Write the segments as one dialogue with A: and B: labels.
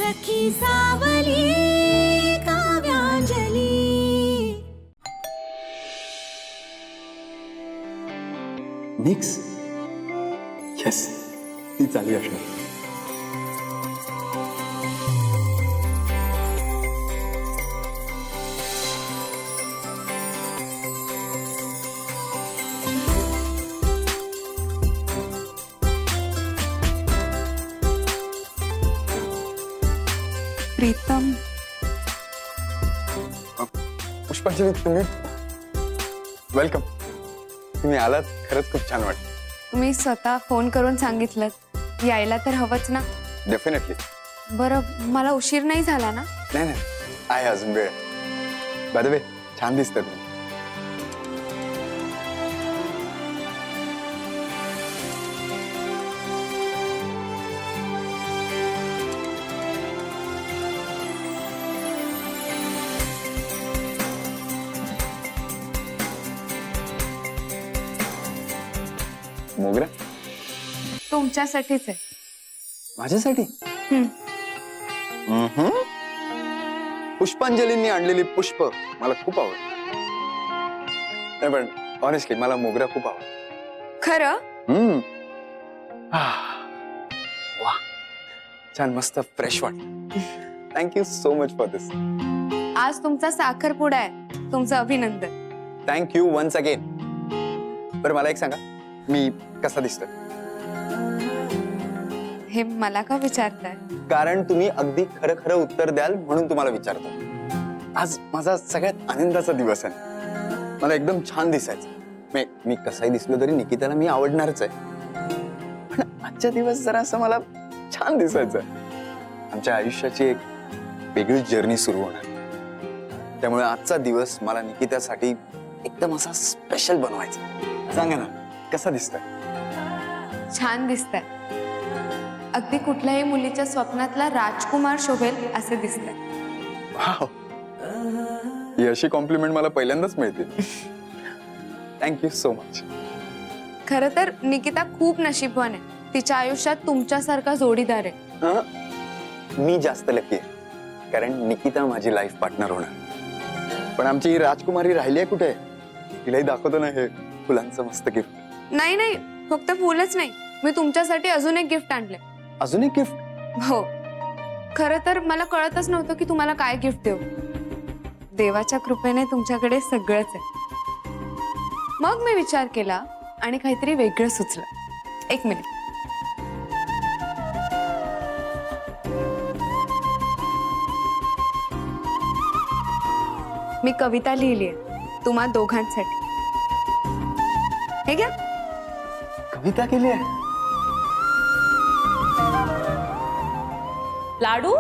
A: सखी सावली काव्यांजली.
B: Mix yes ती चालली असणार.
C: प्रीतम,
B: पुष्पांजली तुम्ही वेलकम. तुम्ही आलात खरंच खूप छान वाटतं.
C: तुम्ही स्वतः फोन करून सांगितलं यायला तर हवंच ना.
B: डेफिनेटली.
C: बरं मला उशीर नाही झाला ना?
B: नाही नाही आहे अजून वेळ. बाय द वे छान दिसतं तुम्ही. मोगरा
C: तुमच्यासाठीच आहे.
B: माझ्यासाठी. पुष्पांजलींनी आणलेली पुष्प मला खूप आवडत. नाही पण ऑनेस्टली मला मोगरा खूप आवडत.
C: खरं?
B: वा छान मस्त फ्रेश वाटत. Thank you so much for this.
C: आज तुमचा साखरपुडा आहे. तुमचं अभिनंदन.
B: Thank you once again. बरं मला एक सांगा मी कसा दिसतोय?
C: हे मला का विचारताय?
B: कारण तुम्ही अगदी खरं खरं उत्तर द्याल म्हणून तुम्हाला विचारतो. आज माझा सगळ्यात आनंदाचा दिवस आहे. मला एकदम छान दिसायचं. मी कसाही दिसलो तरी निकिताला मी आवडणारच आहे. पण आजचा दिवस जरा असं मला छान दिसायचं. आमच्या आयुष्याची एक वेगळी जर्नी सुरू होणार. त्यामुळे आजचा दिवस मला निकितासाठी एकदम असा स्पेशल बनवायचा. सांगा ना कसा दिसतोय?
C: छान दिसतंय. अगदी कुठल्याही मुलीच्या स्वप्नातला राजकुमार शोभेल असे दिसतंय.
B: वाव ही अशी कॉम्प्लिमेंट मला पहिल्यांदाच मिळते. Thank you so much.
C: खरं तर निकिता खूप नशीबवान आहे. तिच्या आयुष्यात तुमच्यासारखा जोडीदार आहे.
B: मी जास्त लकी आहे कारण निकिता माझी लाईफ पार्टनर होणार. पण आमची ही राजकुमारी राहिली आहे कुठे? तिलाही दाखवतो ना हे फुलांचं मस्त गिफ्ट.
C: नाही नाही फक्त फुलच नाही, मी तुमच्यासाठी अजून एक गिफ्ट आणले.
B: अजून एक गिफ्ट?
C: हो. खरं तर मला कळतच नव्हतं की तुम्हाला काय गिफ्ट देऊ. देवाच्या कृपेने तुमच्याकडे सगळंच आहे. मग मी विचार केला आणि काहीतरी वेगळं सुचलं. एक मिनिट. मी कविता लिहिली आहे तुम्हा दोघांसाठी. हे घ्या.
B: कविता केली आहे?
D: लाडू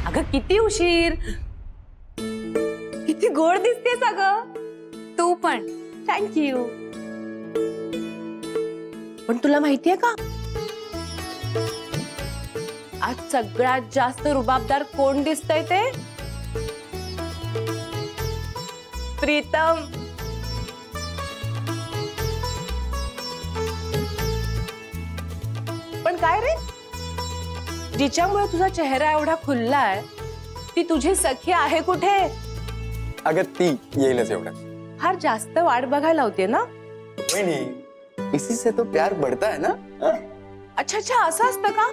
D: अगं किती उशीर. किती गोड दिसतेस अगं.
C: तू पण.
D: थँक्यू. पण तुला माहितीये का आज सगळ्यात जास्त रुबाबदार कोण दिसतंय ते? प्रीतम. पण काय रे, जिच्यामुळे तुझा चेहरा एवढा खुललाय ती तुझी सखी आहे कुठे?
B: अगं ती येईलच एवढं.
D: फार जास्त वाट बघायला होते ना.
B: वहिनी इसी से तो प्यार बढ़ता है ना.
D: अच्छा अच्छा असं असतं का?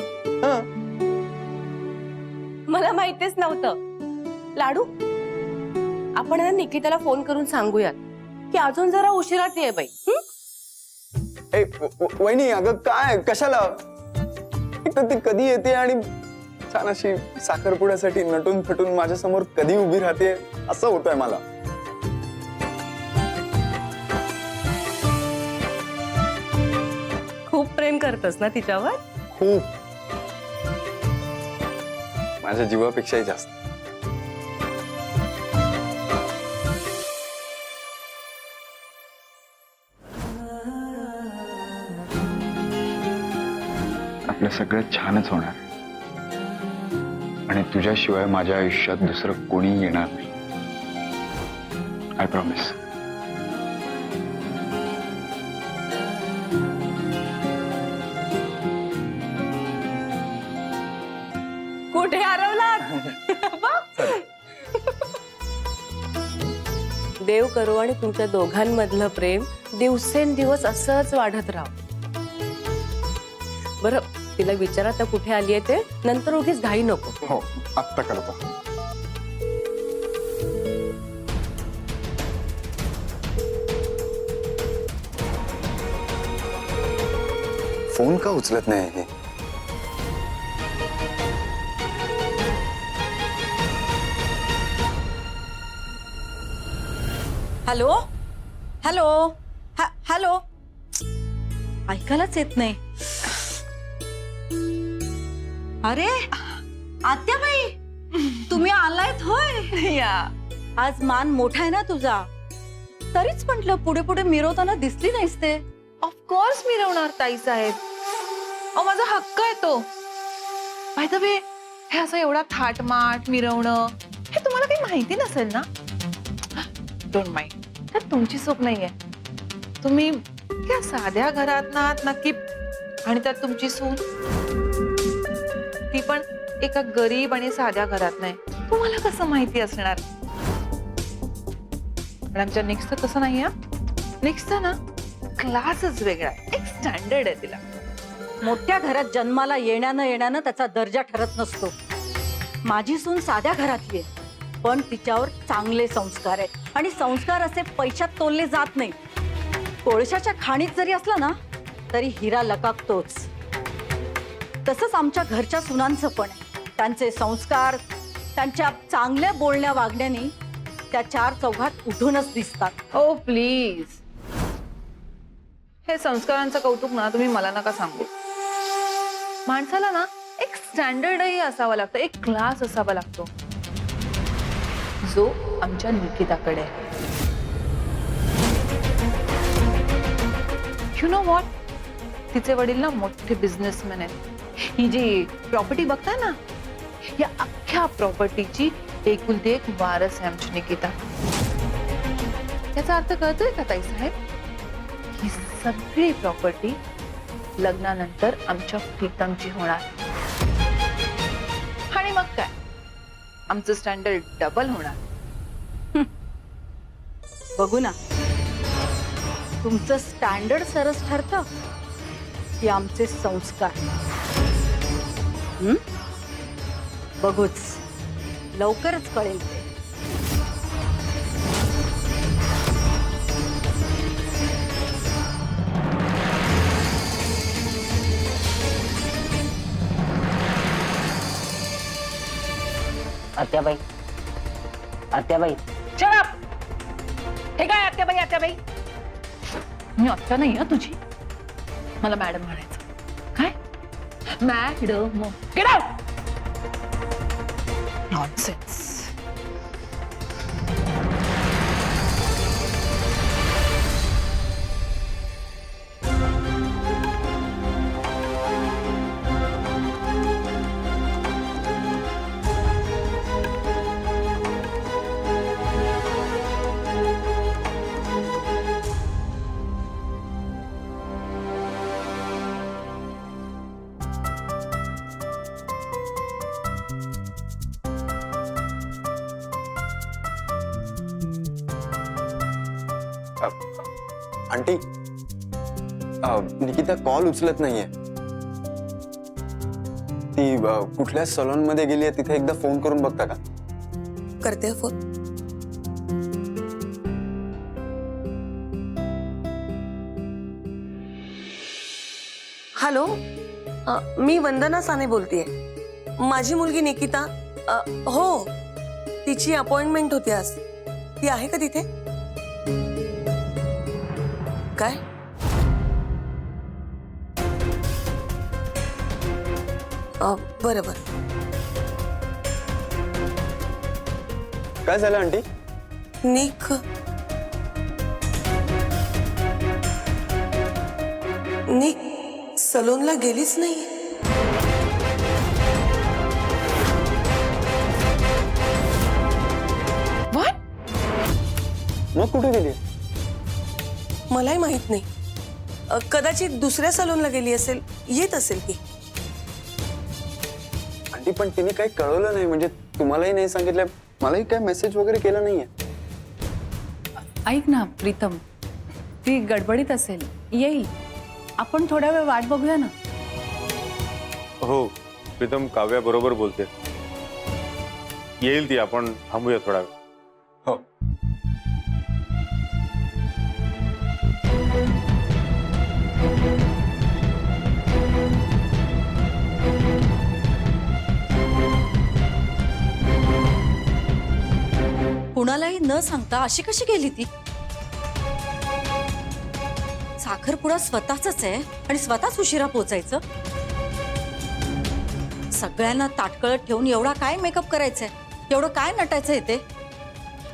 D: मला माहितीच नव्हतं. लाडू आपण ना निकिताला फोन करून सांगूयात की अजून जरा उशिरात ये बाई.
B: ए वहिनी अगं काय कशाला? एक तर ती कधी येते आणि छान अशी साखरपुड्यासाठी नटून फटून माझ्या समोर कधी उभी राहते असं होतंय मला.
D: खूप प्रेम करतस ना तिच्यावर?
B: खूप. माझ्या जीवापेक्षाही जास्त. आपलं सगळं छानच होणार आणि तुझ्याशिवाय माझ्या आयुष्यात दुसरं कोणी येणार नाही. I promise.
D: कुठे हरवलात? देव करो आणि तुमच्या दोघांमधलं प्रेम दिवसेंदिवस असंच वाढत राहो. बरं, तिला विचारा तर कुठे आलीये ते, नंतर उगीच घाई नको.
B: हो, आत्ता करतो. फोन का उचलत नाही हे?
A: हॅलो हॅलो हॅलो, ऐकायलाच येत नाही. अरे आत्याबाई, तुम्ही आलायत होय? या, आज मान मोठा आहे ना तुझा. तरीच म्हटलं पुढे पुढे मिरवताना दिसली नाहीस ते.
E: ऑफकोर्स मिरवणार ताई साहेब. अहो, माझा हक्क आहे तो. बाय द वे, हे असं एवढा थाटमाट मिरवणं हे तुम्हाला काही माहिती नसेल ना. डोंट माइंड, त्यात तुमची चूक नाहीये. तुम्ही त्या साध्या घरात ना नक्की, आणि त्यात तुमची सून, ती पण एका गरीब आणि साध्या घरात नाही. तुम्हाला कसं माहिती असणार? पण आमच्या निक्सचं तसं नाहीये. निक्सचा ना क्लासच वेगळा आहे, एक स्टँडर्ड आहे तिला.
A: मोठ्या घरात जन्माला येण्यानं त्याचा दर्जा ठरत नसतो. माझी सून साध्या घरातली आहे, पण तिच्यावर चांगले संस्कार आहेत. आणि संस्कार असे पैशात तोलले जात नाही. कोळशाच्या खाणीत जरी असला ना तरी हिरा लकाकतोच. तसंच आमच्या घरच्या सुनांचं पण आहे. त्यांचे संस्कार, त्यांच्या चांगल्या बोलण्या वागण्याने त्या चार चौघात उठूनच दिसतात.
E: ओ प्लीज, हे संस्कारांचं कौतुक ना तुम्ही मला नका सांगू. माणसाला ना एक स्टँडर्डही असावा लागतो, एक क्लास असावा लागतो, जो आमच्या निकिताकडे आहे. यू नो व्हॉट, तिचे वडील ना मोठे बिझनेसमॅन आहेत. ही जी प्रॉपर्टी बघताय ना, या अख्ख्या प्रॉपर्टीची एकुलती एक वारस आहे आमची निकिता. याचा अर्थ कळतोय का ताई साहेब? ही सगळी प्रॉपर्टी लग्नानंतर आमच्या प्रीतमची होणार. आणि मग काय, आमचं स्टँडर्ड डबल होणार.
A: बघू ना, तुमचं स्टँडर्ड सरस ठरतं की आमचे संस्कार. बघूच, लवकरच कळेल ते.
F: आत्याबाई, आत्याबाई,
E: Shut up! हे काय आत्याबाई आत्याबाई? मी आत्या नाही आहे तुझी. मला मॅडम म्हणायचं. काय madam? Get out. Nonsense.
B: Aunty, Nikita call उचलत नाहीये. ती कुठल्या सलून मध्ये गेली आहे, तिथे एकदा फोन करून बघता का?
D: करते फोन. हॅलो, मी वंदना साने बोलतेय. माझी मुलगी निकिता, हो, तिची अपॉइंटमेंट होती आज. ती आहे का तिथे? काय? बरं बरं.
B: काय झालं आंटी?
D: निक सलूनला गेलीच नाही.
B: मग कुठे गेली?
D: मलाही माहित नाही. कदाचित दुसऱ्या सलूनला गेली असेल, येत असेल ती.
B: आंटी पण तिने काही कळवलं नाही, म्हणजे तुम्हालाही नाही सांगितलं, मलाही काय मेसेज वगैरे केला नाहीये.
G: ऐक ना प्रीतम, ती गडबडीत असेल, येईल. आपण थोडा वेळ वाट बघूया ना.
H: हो प्रीतम काव्या बरोबर बोलते, येईल ती. आपण थांबूया थोडा वेळ.
B: हो.
A: कुणालाही न सांगता अशी कशी गेली ती? साखरपुडा स्वतःच आहे आणि स्वतःच उशिरा पोचायचं. सगळ्यांना ताटकळत ठेवून एवढा काय मेकअप करायचंय, एवढं काय नटायचंय ते?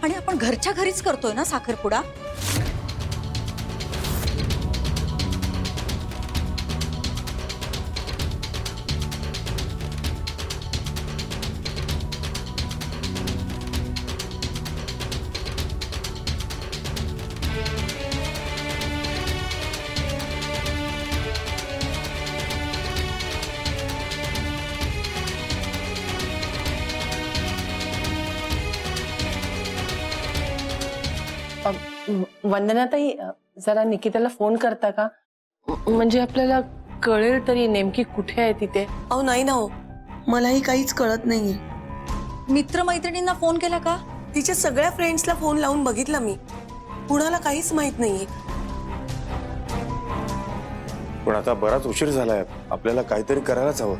A: आणि आपण घरच्या घरीच करतोय ना साखरपुडा.
D: वंदनाताई, जरा निकिताला फोन करता का? म्हणजे आपल्याला कळेल तरी नेमकी कुठे आहे तिथे.
I: अहो नाही ना हो, मलाही काहीच कळत नाहीये.
A: मित्रमैत्रिणींना फोन केला का?
I: तिच्या सगळ्या फ्रेंड्सला फोन लावून बघितला मी, कुणाला काहीच माहित नाहीये.
H: पण आता बराच उशीर झालाय, आपल्याला काहीतरी करायलाच हवं.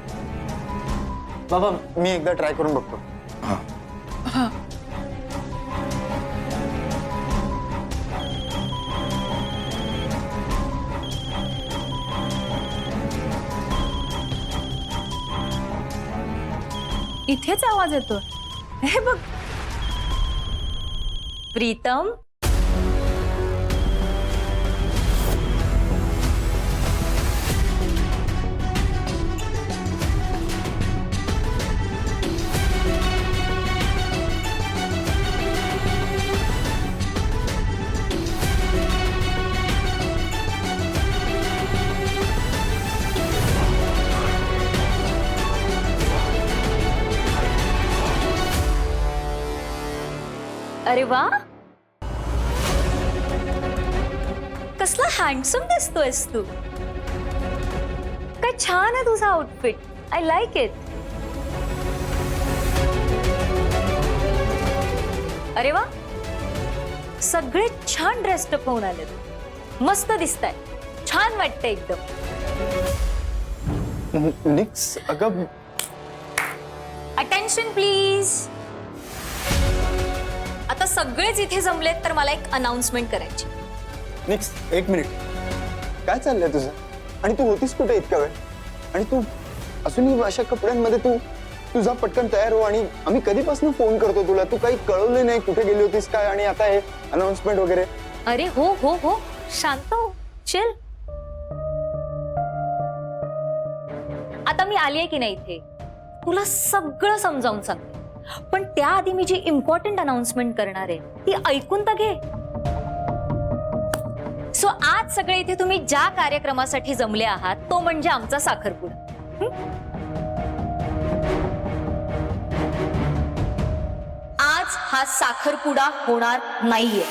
B: बाबा मी एकदा ट्राय करून बघतो.
G: इथेच आवाज येतो. हे बघ.
A: प्रीतम,
J: अरे वा, कसला हँडसम दिसतोयस तू. काय छान आहे तुझा आउटफिट. I like it. अरे वा, सगळे छान ड्रेसअप होऊन आले. मस्त दिसताय, छान वाटतंय एकदम.
B: निक्स अगं,
J: अटेन्शन प्लीज. आता सगळेच इथे जमलेत तर मला एक अनाउन्समेंट करायची.
B: निक्स एक मिनिट, काय चाललंय तुझं? आणि तू होतीस कुठे इतका वेळ? आणि तू अजूनही अशा कपड्यांमध्ये? तुझा पटकन तयार हो. आणि आम्ही कधीपासून फोन करतो तुला, तू काही कळवलं नाही कुठे गेली होतीस काय, आणि आता हे अनाउन्समेंट वगैरे.
J: अरे हो हो हो, शांत हो, चिल. आता मी आली आहे की नाही इथे, तुला सगळं समजावून सांगते. पण त्याआधी मी जी इम्पॉर्टंट अनाउन्समेंट करणार आहे ती ऐकून तर घे. सो आज सगळे इथे तुम्ही ज्या कार्यक्रमासाठी जमले आहात तो म्हणजे आमचा साखरपुडा. आज हा साखरपुडा होणार नाहीये.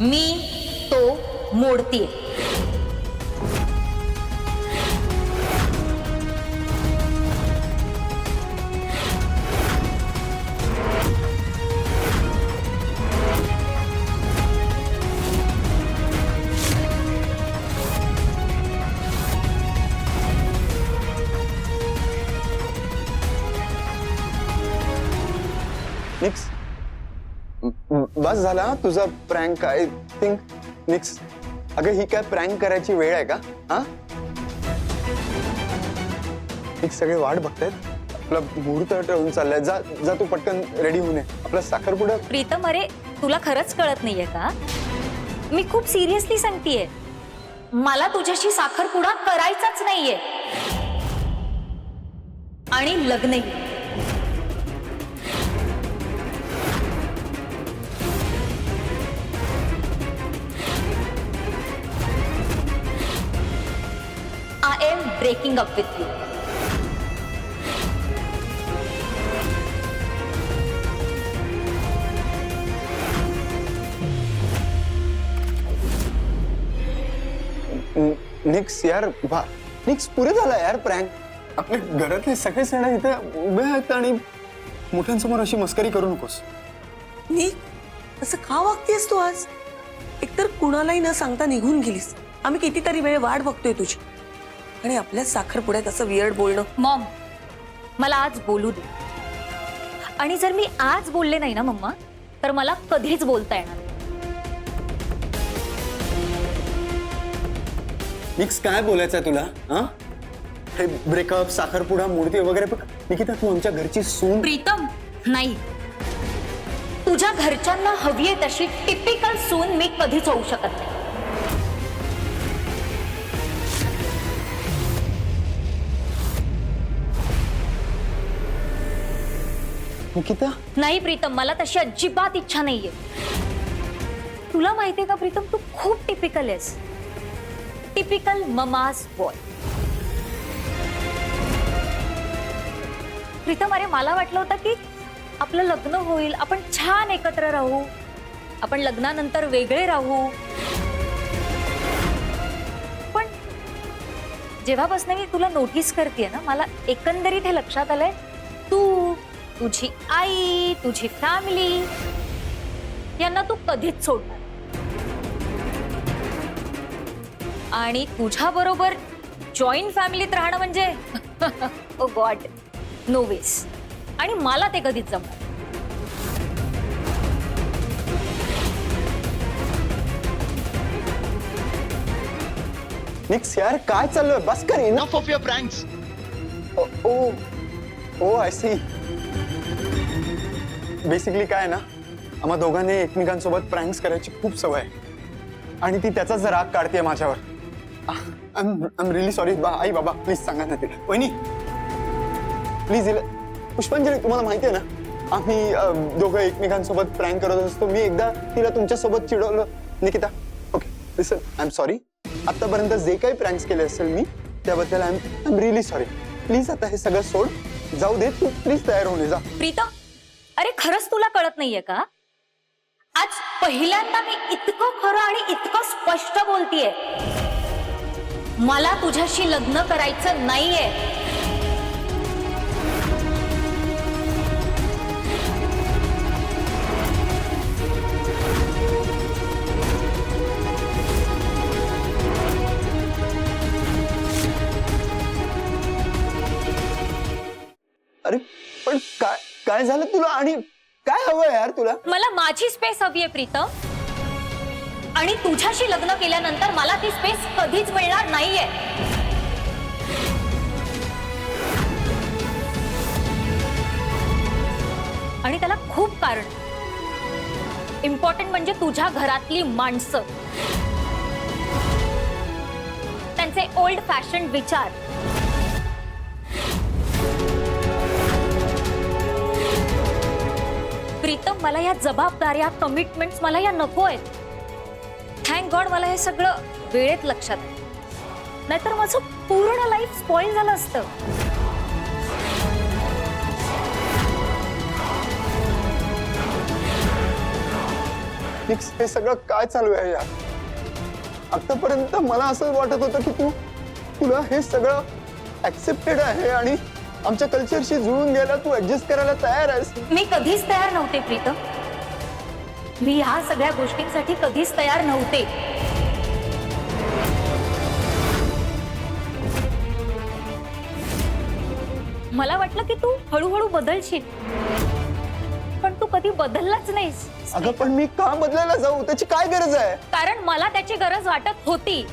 J: मी तो मोडतीये.
B: निक्स बस झाला तुझा प्रँक. आय थिंक निक्स, अगं ही काय प्रँक करायची वेळ आहे का? हा, निक्स सगळे वाट बघतायत, आपला मुहूर्त ठरवून चाललाय. जा जा, तू पटकन रेडी होऊन ये, आपला साखरपुडा.
J: प्रीतम, अरे तुला खरंच कळत नाहीये का? मी खूप सिरियसली सांगतेय, मला तुझ्याशी साखरपुडा करायचाच नाहीये आणि लग्नही. Breaking up with you.
B: निक्स यार निक्स पुरे झाला यार प्रँक. आपल्या घरातले सगळे सण इथे उभे आहेत आणि मोठ्यांसमोर अशी मस्करी करू नकोस.
I: नी असं का वागतेस तू आज? एकतर कुणालाही न सांगता निघून गेलीस. आम्ही कितीतरी वेळ वाट बघतोय तुझी आणि आपल्याच साखरपुड्यात असं वियर्ड बोलणं.
J: मॉम, मला आज बोलू दे. आणि जर मी आज बोलले नाही ना मम्मा, तर मला कधीच बोलता येणार नाही.
B: निक्स काय बोलायचंय तुला? हा हे ब्रेकअप साखरपुडा मूर्ती वगैरे बघ. निकिता तू आमच्या घरची सून.
J: प्रीतम, नाही. तुझ्या घरच्यांना हवी आहे तशी टिपिकल सून मी कधीच होऊ शकत नाही.
B: निकिता
J: नाही प्रीतम, मला तशी अजिबात इच्छा नाहीये. तुला माहितीये का प्रीतम, तू खूप टिपिकल आहेस. Typical mama's boy. प्रीतम, अरे मला वाटलं होतं की आपलं लग्न होईल, आपण छान एकत्र राहू, आपण लग्नानंतर वेगळे राहू. पण जेव्हापासून मी तुला नोटीस करतेय ना, मला एकंदरीत हे लक्षात आलंय, तू, तुझी आई, तुझी फॅमिली यांना तू कधीच सोडणार. आणि तुझ्या बरोबर जॉईंट फॅमिलीत राहणं म्हणजे ओ गॉड, नो वेस. आणि मला ते कधीच जमणार.
B: निक्स यार काय चाललंय? बस कर.
K: Enough of your pranks.
B: Oh I see. Basically काय ना, आम्हा दोघांनी एकमेकांसोबत प्रँक्स करायची खूप सवय आहे आणि ती त्याचाच राग काढते माझ्यावर. I am really sorry. आई बाबा प्लीज सांगा ना तिला. वहिनी प्लीज. पुष्पांजली, तुम्हाला माहिती आहे ना, आम्ही दोघं एकमेकांसोबत प्रँक करत असतो. मी एकदा तिला तुमच्यासोबत चिडवलं. Nikita, okay listen, I am sorry. आतापर्यंत जे काही प्रँक्स केले असेल मी, त्याबद्दल I am really sorry. Please आता हे सगळं सोड, जाऊ दे. तू प्लीज तयार होणे जा.
J: प्रीतम, अरे खरंच तुला कळत नाहीये का? आज पहिल्यांदा मी इतकं खरं आणि इतकं स्पष्ट बोलतीये, मला तुझ्याशी लग्न करायचं नाहीये.
B: अरे पण काय काय झालं तुला आणि काय हवंय यार तुला?
J: मला माझी स्पेस हवी आहे प्रीतम. आणि तुझ्याशी लग्न केल्यानंतर मला ती स्पेस कधीच मिळणार नाहीये. आणि त्याला खूप कारण. इम्पॉर्टंट म्हणजे तुझ्या घरातली माणसं, त्यांचे ओल्ड फॅशन विचार. प्रीतम, मला या जबाबदाऱ्या, कमिटमेंट्स मला या नको आहेत. थँक गॉड मला हे सगळं वेळेत लक्षात आहे, नाहीतर माझं पूर्ण लाईफ स्पॉइल झालं असतं.
B: हे सगळं काय चालू आहे यार? आतापर्यंत मला असं वाटत होतं की तुला हे सगळं ऍक्सेप्टेड आहे आणि आमच्या कल्चरशी जुळून गेला, तू ऍडजस्ट करायला तयार आहेस.
J: मी कधीच तयार नव्हते प्रीतम. मी ह्या सगळ्या गोष्टींसाठी कधीच तयार नव्हते. मला वाटलं की तू हळूहळू बदलशील, पण तू कधी बदललाच नाहीस.
B: अगं पण मी का बदलायला जाऊ? त्याची काय गरज आहे?
J: कारण मला त्याची गरज वाटत होती.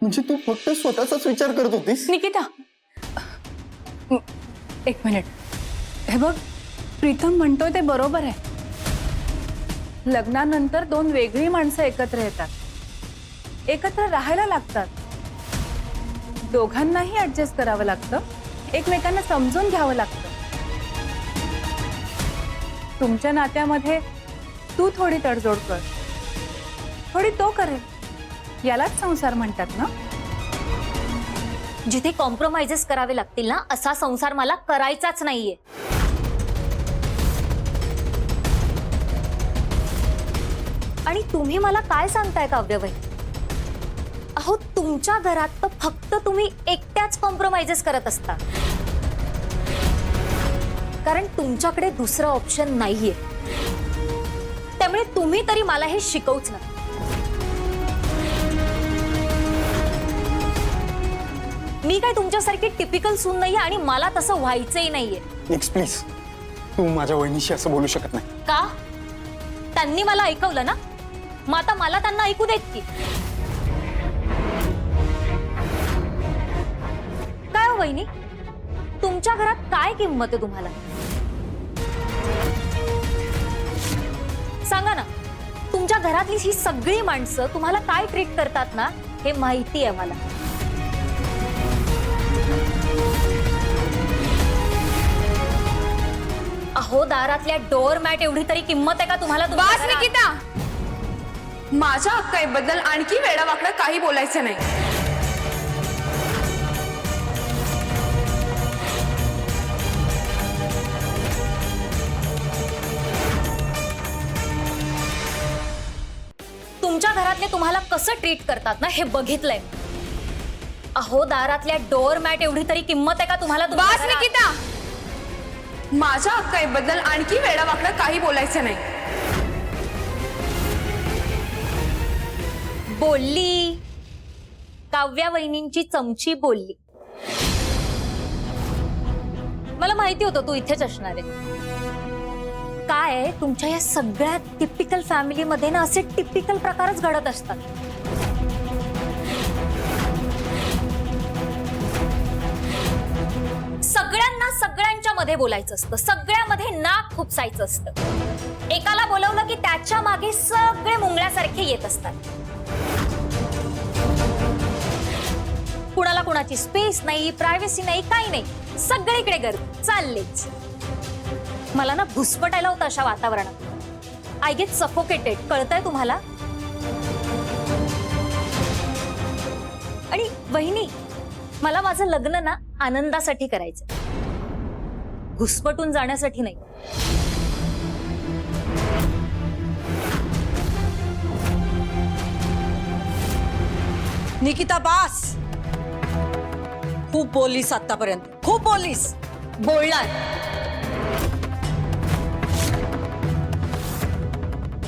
B: म्हणजे तू फक्त स्वतःचाच विचार करत होतीस?
G: निकिता, एक मिनिट. हे बघ, प्रीतम म्हणतोय ते बरोबर आहे. लग्नानंतर दोन वेगळी माणसं एकत्र येतात, एकत्र राहायला लागतात, दोघांनाही ऍडजस्ट करावं लागतं, एकमेकांना समजून घ्यावं लागतं. तुमच्या नात्यामध्ये तू थोडी तडजोड कर, थोडी तो करेल. यालाच संसार म्हणतात ना?
J: जिथे कॉम्प्रोमाइजेस करावे लागतील ना, असा संसार मला करायचाच नाहीये. आणि तुम्ही मला काय सांगताय काव्यबाई? अहो, तुमच्या घरात तर फक्त तुम्ही एकट्याच कॉम्प्रोमाइजेस करत असता, कारण तुमच्याकडे दुसरं ऑप्शन नाहीये. त्यामुळे तुम्ही तरी मला हे शिकवूच ना. मी काय तुमच्यासारखी टिपिकल सून नाहीये आणि मला तसं व्हायचंही नाहीये.
B: नेक्स्ट प्लीज, तू माझ्या वहिनीशी असं बोलू शकत नाही.
J: का? त्यांनी मला ऐकवलं ना, मग आता मला त्यांना ऐकू देत की काय? हो वहिनी, तुमच्या घरात काय किंमत आहे तुम्हाला? सांगा ना. तुमच्या घरातली ही सगळी माणसं तुम्हाला काय ट्रीट करतात ना, हे माहिती आहे मला. अहो, दारातल्या डोअरमॅट एवढी तरी किंमत आहे का तुम्हाला?
C: बस निकिता, माझ्या हक्काबद्दल आणखी वेडावाकडं काही बोलायचं नाही.
J: तुमच्या घरातले तुम्हाला कसं ट्रीट करतात ना, हे बघितलंय. अहो, दारातल्या डोअरमॅट एवढी तरी किंमत आहे का तुम्हाला?
C: बस निकिता, माझ्या हक्काबद्दल आणखी वेडावाकडं काही बोलायचं नाही.
J: बोलली, काव्या वहिनींची चमची बोलली. मला माहिती होतं तू इथेच असणार आहे. काय तुमच्या या सगळ्या टिपिकल फॅमिलीमध्ये ना, असे टिपिकल प्रकारच घडत असतात. सगळ्यांना सगळ्यांच्या मध्ये बोलायचं असतं, सगळ्यामध्ये नाक खुपसायचं असतं. एकाला बोलवलं की त्याच्या मागे सगळे मुंगळ्यासारखे येत असतात. कुणाला कुणाची स्पेस नाही, प्रायव्हसी नाही, काही नाही. सगळीकडे गर्दी चाललेच. मला ना घुसपटायला होतं अशा वातावरणात. I get suffocated. कळतंय तुम्हाला? आणि वहिनी, मला माझं लग्न ना आनंदासाठी करायचं, घुसपटून जाण्यासाठी नाही.
A: निकिता, बास. खूप बोललीस आतापर्यंत, खूप बोललीस.
J: बोलणार.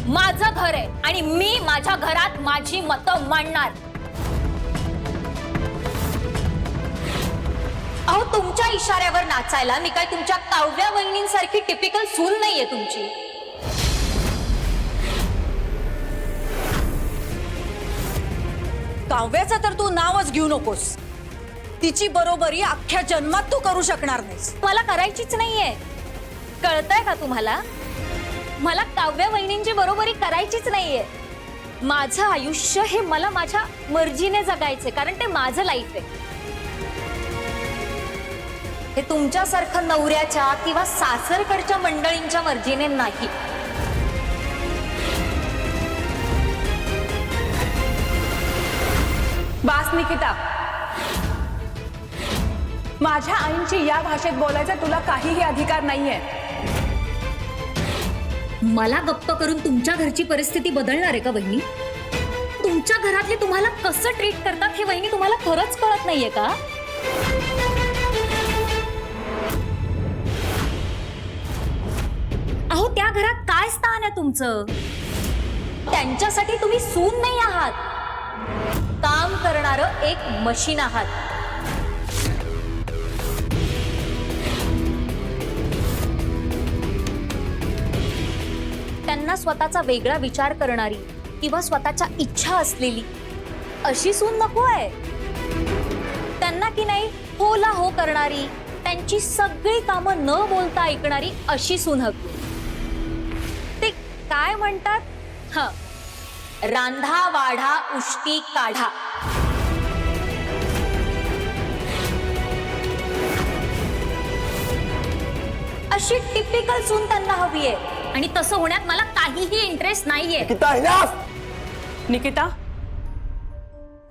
J: माझं घर आहे आणि मी माझ्या घरात माझी मतं मांडणार. अहो, तुमच्या इशाऱ्यावर नाचायला मी काय तुमच्या काव्या वहिनींसारखी टिपिकल सून नाहीये तुमची.
A: काव्याचं तर तू नावच घेऊ नकोस. तिची बरोबरी अख्ख्या जन्मात तू करू शकणार नाहीस.
J: मला करायचीच नाहीये. कळतंय का तुम्हाला? मला काव्या वहिनींची बरोबरी करायचीच नाहीये. माझं आयुष्य हे मला माझ्या मर्जीने जगायचे, कारण ते माझं लाईफ आहे. हे तुमच्यासारखं नवऱ्याच्या किंवा सासरकडच्या मंडळींच्या मर्जीने नाही.
G: बास निकिता, माझ्या आईंची या भाषेत बोलायचा तुला काहीही अधिकार नाहीये.
J: मला गप्प करून तुमच्या घरची परिस्थिती बदलणार आहे का वहिनी? तुमच्या घरातले तुम्हाला कसं ट्रीट करतात हे वहिनी तुम्हाला खरंच कळत नाहीये का? अहो, त्या घरात काय स्थान आहे तुमचं? त्यांच्यासाठी तुम्ही सून नाही आहात, काम करणारं एक मशीन आहात. त्यांना स्वतःचा वेगळा विचार करणारी किंवा स्वतःच्या इच्छा असलेली अशी सून नको आहे. त्यांना की नाही होला हो करणारी, त्यांची सगळी कामं न बोलता ऐकणारी अशी सून हवी. ते काय म्हणतात, रांधा वाढा उष्टी काढा. अशी टिपिकल सून त्यांना हवी आहे. आणि तसं होण्यात मला काहीही इंटरेस्ट नाहीये.
G: निकिता,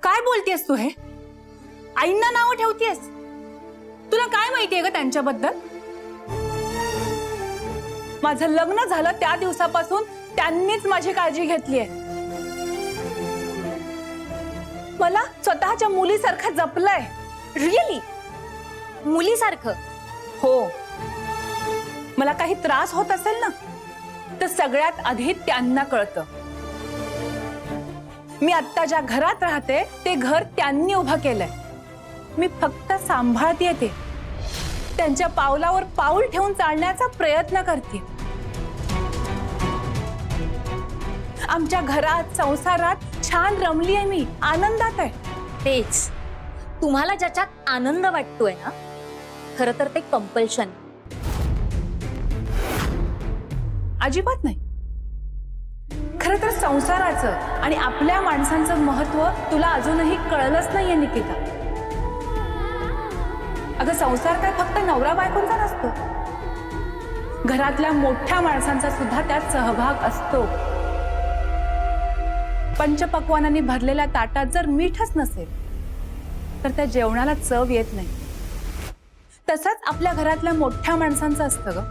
G: काय बोलतेस तू हे? आईंना नावं ठेवतेस? तुला काय माहितीये ग त्यांच्याबद्दल? माझं लग्न झालं त्या दिवसापासून त्यांनीच माझी काळजी घेतलीये. मला स्वतःच्या मुलीसारखं जपलंय.
J: रिअली? मुलीसारखं?
G: हो. मला काही त्रास होत असेल ना तर सगळ्यात आधी त्यांना कळतं. मी आत्ता ज्या घरात राहते ते घर त्यांनी उभं केलंय. मी फक्त सांभाळते ते. त्यांच्या पावलावर पाऊल ठेवून चालण्याचा प्रयत्न करते. आमच्या घरात संसारात छान रमली आहे मी, आनंदात आहे.
J: तेच, तुम्हाला ज्याच्यात आनंद वाटतोय ना, खरं तर ते कंपल्शन.
G: अजिबात नाही. खरं तर संसाराचं आणि आपल्या माणसांचं महत्व तुला अजूनही कळलंच नाहीये निकिता. अगं संसार काय फक्त नवरा बायकोंचा नसतो. घरातल्या मोठ्या माणसांचा सुद्धा त्यात सहभाग असतो. पंचपक्वानांनी भरलेल्या ताटात जर मीठच नसेल तर त्या जेवणाला चव येत नाही. तसंच आपल्या घरातल्या मोठ्या माणसांचं असतं ग.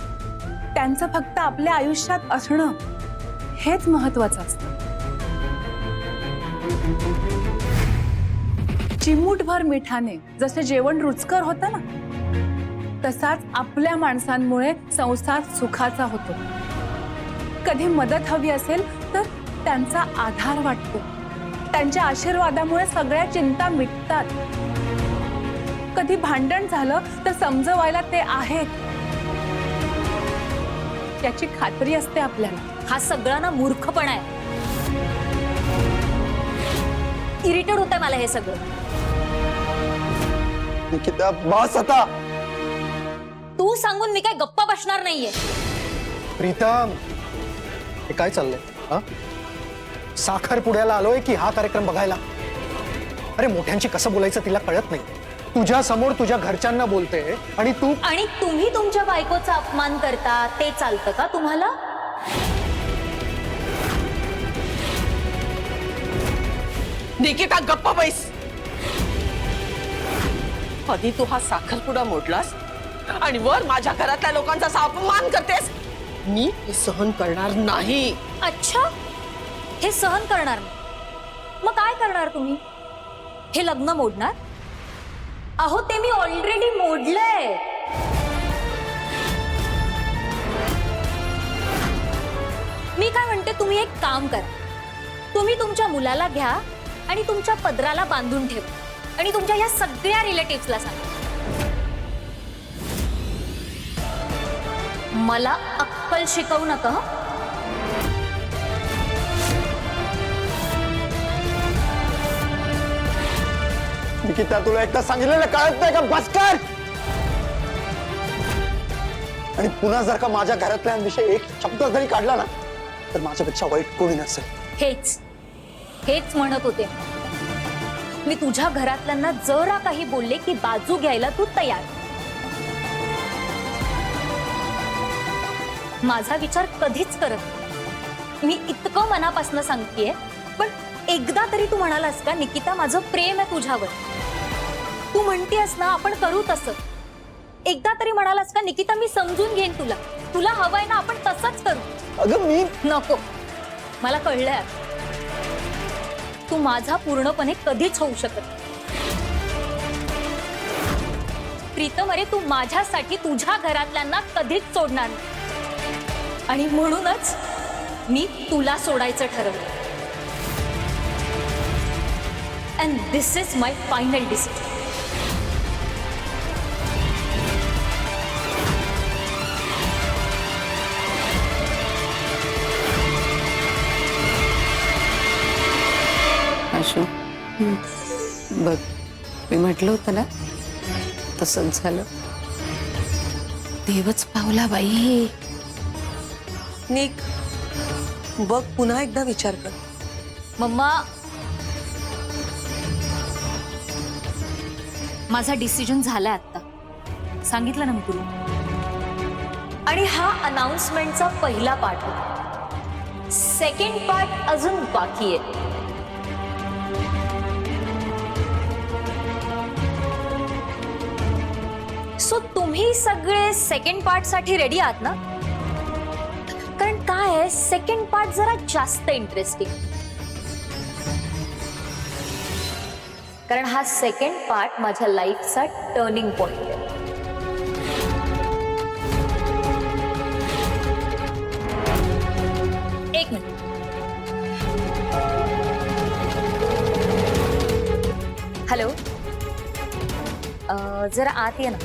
G: त्यांचं फक्त आपल्या आयुष्यात असणं हेच महत्वाचं असतं. चिमूटभर मिठाने जसे जेवण रुचकर होतं ना, तसाच आपल्या माणसांमुळे संसार सुखाचा होतो. कधी मदत हवी असेल तर त्यांचा आधार वाटतो. त्यांच्या आशीर्वादामुळे सगळ्या चिंता मिटतात. कधी भांडण झालं तर समजवायला ते आहेत याची खात्री असते आपल्याला.
J: हा सगळा ना मूर्खपणा आहे. इरिटेट होतंय मला हे सगळं.
B: निकिता बस आता.
J: तू सांगून मी काय गप्पा बसणार नाहीये.
K: प्रीतम, हे काय चाललंय? हा, साखरपुड्याला आलोय की हा कार्यक्रम बघायला? अरे मोठ्यांची कसं बोलायचं तिला कळत नाही. तुझ्या समोर तुझ्या घरच्यांना बोलते आणि
J: तुम्ही तुमच्या बायकोचा अपमान करता ते चालतं का तुम्हाला?
I: निकिता गप्पा बैस. आधी तू हा साखरपुडा मोडलास आणि वर माझ्या घरातल्या लोकांचा असा अपमान करतेस. मी हे सहन करणार नाही.
J: अच्छा, हे सहन करणार नाही. मग काय करणार तुम्ही? हे लग्न मोडणार? अहो ते मी ऑलरेडी मोडलंय. मी काय म्हणते, तुम्ही एक काम करा. तुम्ही तुमच्या मुलाला घ्या आणि तुमच्या पदराला बांधून ठेवा आणि तुमच्या या सगळ्या रिलेटिव्हजला सांगा, मला अक्कल शिकवू नका हं.
B: निकिता तुला एकदा सांगितलेलं कळत नाही का? बस कर. आणि पुन्हा जर का माझ्या घरातल्यांविषयी एक शब्द जरी काढला ना तर माझ्यापेक्षा वाईट कोणी नसेल.
J: हेच म्हणत होते मी. तुझ्या घरातल्यांना जरा काही बोलले की बाजू घ्यायला तू तयार. माझा विचार कधीच करत नाही. मी इतकं मनापासून सांगतेय, पण एकदा तरी तू म्हणालास का निकिता माझं प्रेम आहे तुझ्यावर? तू म्हणतेस ना आपण करू तसं. एकदा तरी म्हणालास का निकिता मी समजून घेईन तुला, तुला हवंय ना आपण तसंच करू?
B: अगं मी
J: नको, मला कळलंय तू माझा पूर्णपणे कधीच होऊ शकत. प्रीतम, अरे तू माझ्यासाठी तुझ्या घरातल्यांना कधीच सोडणार नाही आणि म्हणूनच मी तुला सोडायचं ठरवलं. And this is my final decision.
C: Ashu, बघ मी म्हटलं होतं ना तसंच झालं. देवच पावला बाई.
I: निक, बघ पुन्हा एकदा विचार कर.
J: मम्मा, माझा डिसिजन झालाय आता. सांगितलं ना मी तुला. आणि हा अनाउन्समेंटचा पहिला पार्ट होता. सेकंड पार्ट अजून बाकी आहे. सो तुम्ही सगळे सेकंड पार्ट साठी रेडी आहात ना? कारण काय आहे, सेकंड पार्ट जरा जास्त इंटरेस्टिंग, कारण हा सेकंड पार्ट माझ्या लाईफचा टर्निंग पॉइंट आहे. एक मिनिट. हॅलो, जरा आत ये ना.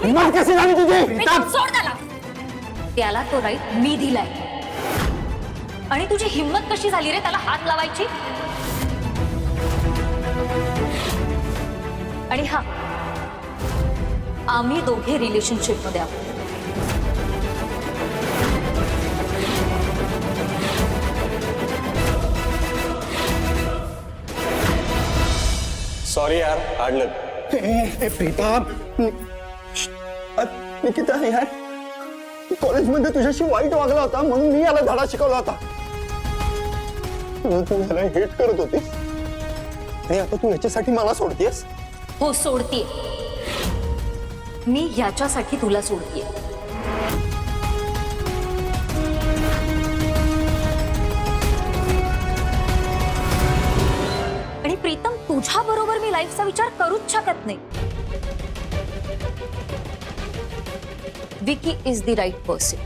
K: हिम्मत कशी झाली तुझी?
J: सोड त्याला. त्याला तो राईट मी दिलाय, आणि तुझी हिम्मत कशी झाली रे त्याला हात लावायची? आणि हा, आम्ही दोघे रिलेशनशिप मध्ये आहोत.
B: सॉरी यार, हाडलं.
K: प्रीतम, निकिता यार, कॉलेजमध्ये तुझ्याशी वाईट वागला होता म्हणून मी याला धडा शिकवला होता. तू याला हेट करत होतीस आणि आता तू याच्यासाठी मला सोडतेस?
J: हो, सोडतीये मी, याच्यासाठी तुला सोडतीये. आणि प्रीतम, तुझ्या बरोबर मी लाईफचा विचार करूच शकत नाही. Vicky is the right person.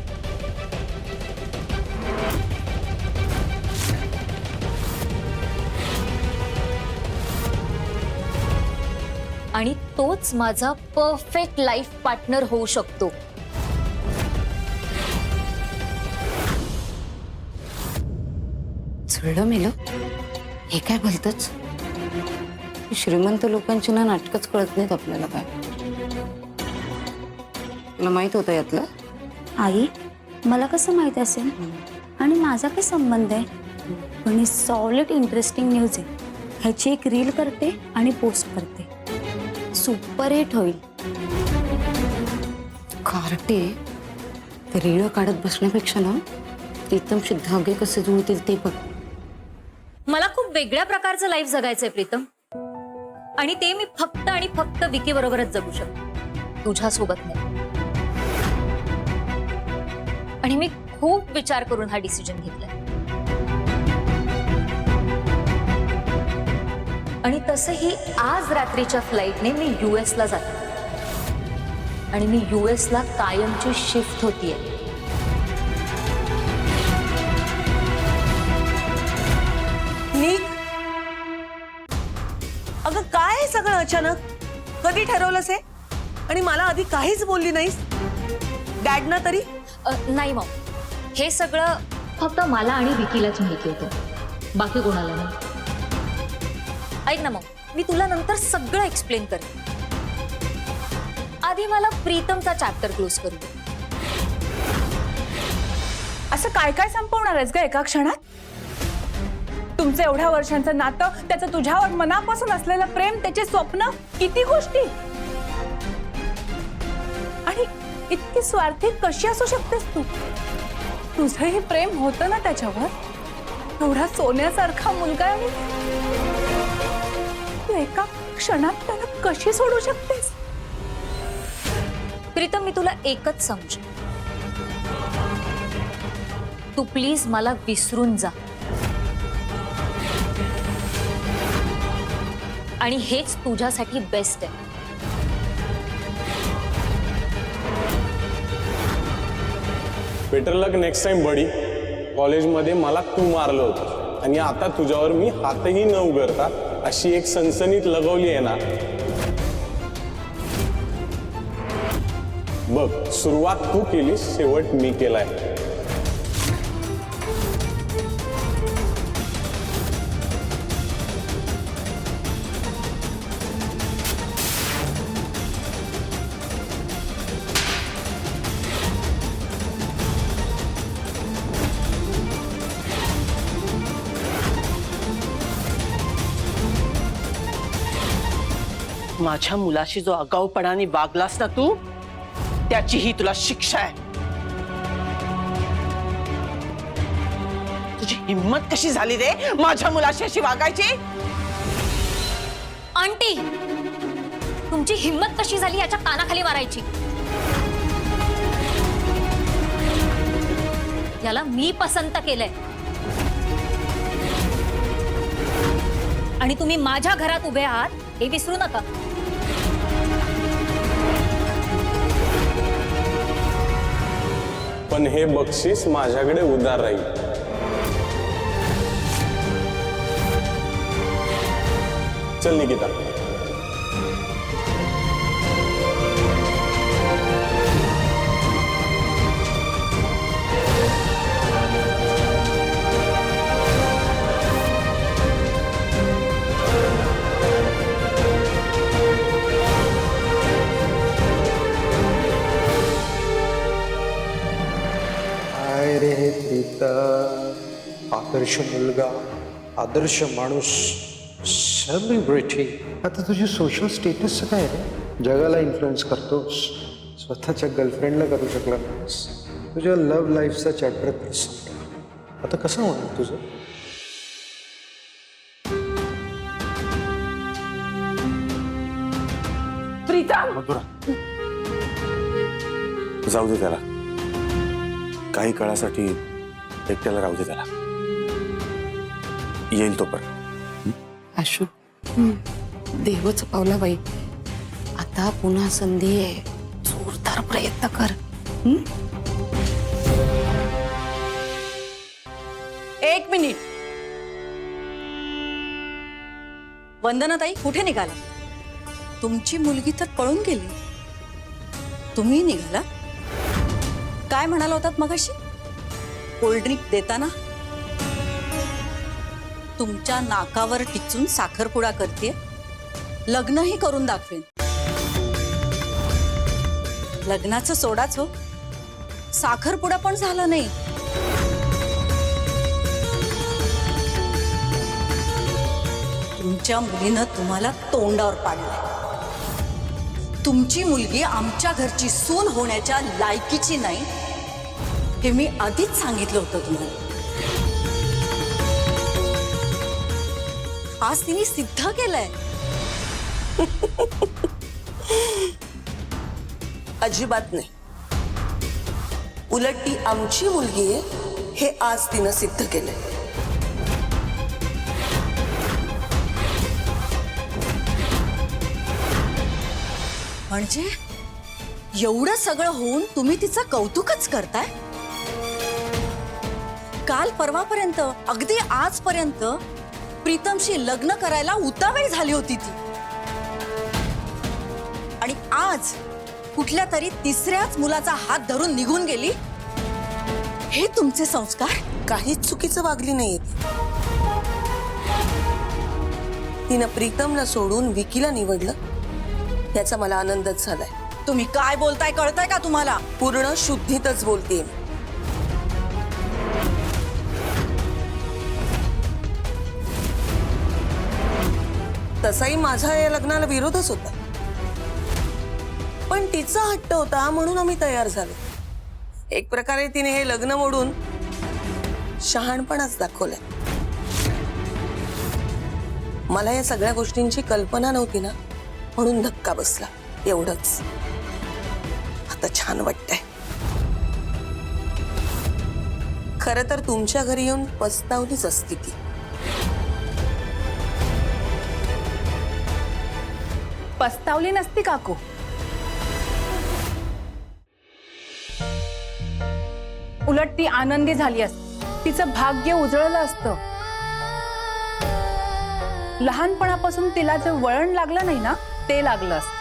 J: आणि तोच माझा परफेक्ट लाईफ पार्टनर होऊ शकतो.
L: जुळलं मेलं, हे काय भलतच. श्रीमंत लोकांची ना नाटकच कळत नाहीत आपल्याला. काय तुला माहित होतं यातलं?
J: आई, मला कसं माहित असेल आणि माझा काय संबंध आहे? पण ही सॉलिड इंटरेस्टिंग न्यूज आहे. ह्याची एक रील करते आणि पोस्ट करते, सुपर हिट होईल.
L: कार्टे, ते रीळ काढत बसण्यापेक्षा ना प्रीतमशी धागे कसे जुळतील ते बघ.
J: मला खूप वेगळ्या प्रकारचं लाईफ जगायचंय प्रीतम, आणि ते मी फक्त आणि फक्त विकी बरोबरच जगू शकतो, तुझ्या सोबत नाही. आणि मी खूप विचार करून हा डिसिजन घेतलाय. आणि तसंही आज रात्रीच्या फ्लाईटने मी US ला जाते, आणि मी US ला कायमची शिफ्ट होतीये.
I: निक, अगं काय आहे सगळं अचानक? कधी ठरवलंस हे? आणि मला आधी काहीच बोलली नाहीस. डॅडना तरी?
J: नाही मॉम, हे सगळं फक्त मला आणि विकीलाच माहिती होतं, बाकी कोणाला नाही. ऐक ना मॉम, मी तुला नंतर सगळं एक्सप्लेन करते. आधी मला प्रीतमचा चॅप्टर क्लोज करू दे.
G: असं काय काय संपवणार आहेस ग एका क्षणात? तुमचं एवढ्या वर्षांचं नातं, त्याचं तुझ्यावर मनापासून असलेलं प्रेम, त्याचे स्वप्न, किती गोष्टी. आणि इतकी स्वार्थी कशी असू शकतेस तू? तुझंही प्रेम होतं ना त्याच्यावर, एवढा सोन्यासारखा मुलगा आहे आणि तू एका क्षणात त्याला कशी सोडू शकतेस?
J: प्रीतम, मी तुला एकच समज, तू प्लीज मला विसरून जा. आणि हेच तुझ्यासाठी बेस्ट आहे.
M: बेटर लक नेक्स्ट टाइम बडी. कॉलेजमध्ये मला तू मारलं होतं आणि आता तुझ्यावर मी हातही न उघडता अशी एक सनसनीत लगवली आहे ना. बघ, सुरुवात तू केलीस, शेवट मी केलाय.
D: माझ्या मुलाशी जो आगाऊपणाने वागलास ना तू, त्याची ही तुला शिक्षा आहे. तुझी हिम्मत कशी झाली रे माझ्या मुलाशी अशी वागायची?
J: आंटी, तुमची हिम्मत कशी झाली याच्या कानाखाली मारायची? याला मी पसंत केलंय आणि तुम्ही माझ्या घरात उभे आहात हे विसरू नका.
M: पण हे बक्षीस माझ्याकडे उधार राहील. चल निकिता.
K: काय रे हे प्रीतम, आदर्श मुलगा, आदर्श माणूस, सेलिब्रिटी. आता तुझी सोशल स्टेटस काय रे? जगाला इन्फ्लुएन्स करतोस, स्वतःच्या गर्लफ्रेंडला करू शकला नाहीस. तुझ्या लव्ह लाईफचा चॅप्टर तर संपला. आता कसं होणार तुझं?
D: प्रीतम,
H: मधुरा, जाऊ दे त्याला. काही काळासाठी एकट्याला राहू दे त्याला. येईल तो पण.
L: आशू, देवच पावला बाई. आता पुन्हा संधी आहे, जोरदार प्रयत्न कर.
A: एक मिनिट. वंदनाताई, कुठे निघाला? तुमची मुलगी तर पळून गेली, तुम्ही निघाला? काय म्हणाला होतात मगाशी? कोल्ड्रिंक देताना तुमच्या नाकावर टिचून साखरपुडा करते, लग्नही करून दाखवेन. लग्नाचं सोडाच हो, साखरपुडा पण झाला नाही. तुमच्या मुलीनं तुम्हाला तोंडावर पाडलंय. तुमची मुलगी आमच्या घरची सून होण्याच्या लायकीची नाही हे मी आधीच सांगितलं होतं तुम्हाला. आज तिने सिद्ध केलंय.
I: अजिबात नाही. उलट ती आमची मुलगी आहे हे आज तिनं सिद्ध केलंय.
A: म्हणजे एवढं सगळं होऊन तुम्ही तिचं कौतुकच करताय? काल परवापर्यंत, अगदी आजपर्यंत प्रीतमशी लग्न करायला उतावळी झाली होती ती, आणि आज कुठल्या तरी तिसऱ्याच मुलाचा हात धरून निघून गेली. हे तुमचे संस्कार?
I: काहीच चुकीचं वागली नाहीये. तिनं प्रीतमला सोडून विकीला निवडलं, याचा मला आनंदच झालाय.
A: तुम्ही काय बोलताय कळतंय का तुम्हाला?
I: पूर्ण शुद्धीतच बोलतेय. तसाही माझा या लग्नाला विरोधच होता, पण तिचा हट्ट होता म्हणून आम्ही तयार झालो. एक प्रकारे तिने हे लग्न मोडून शहाणपणाच दाखवलंय. मला या सगळ्या गोष्टींची कल्पना नव्हती ना, म्हणून धक्का बसला, एवढंच. आता छान वाटतंय. खरं तर तुमच्या घरी येऊन पस्तावलीच असती ती.
G: पस्तावली नसती काकू. उलट ती आनंदी झाली असती. तिचं भाग्य उजळलं असतं. लहानपणापासून तिला जे वळण लागलं नाही ना, ते लागलं असतं.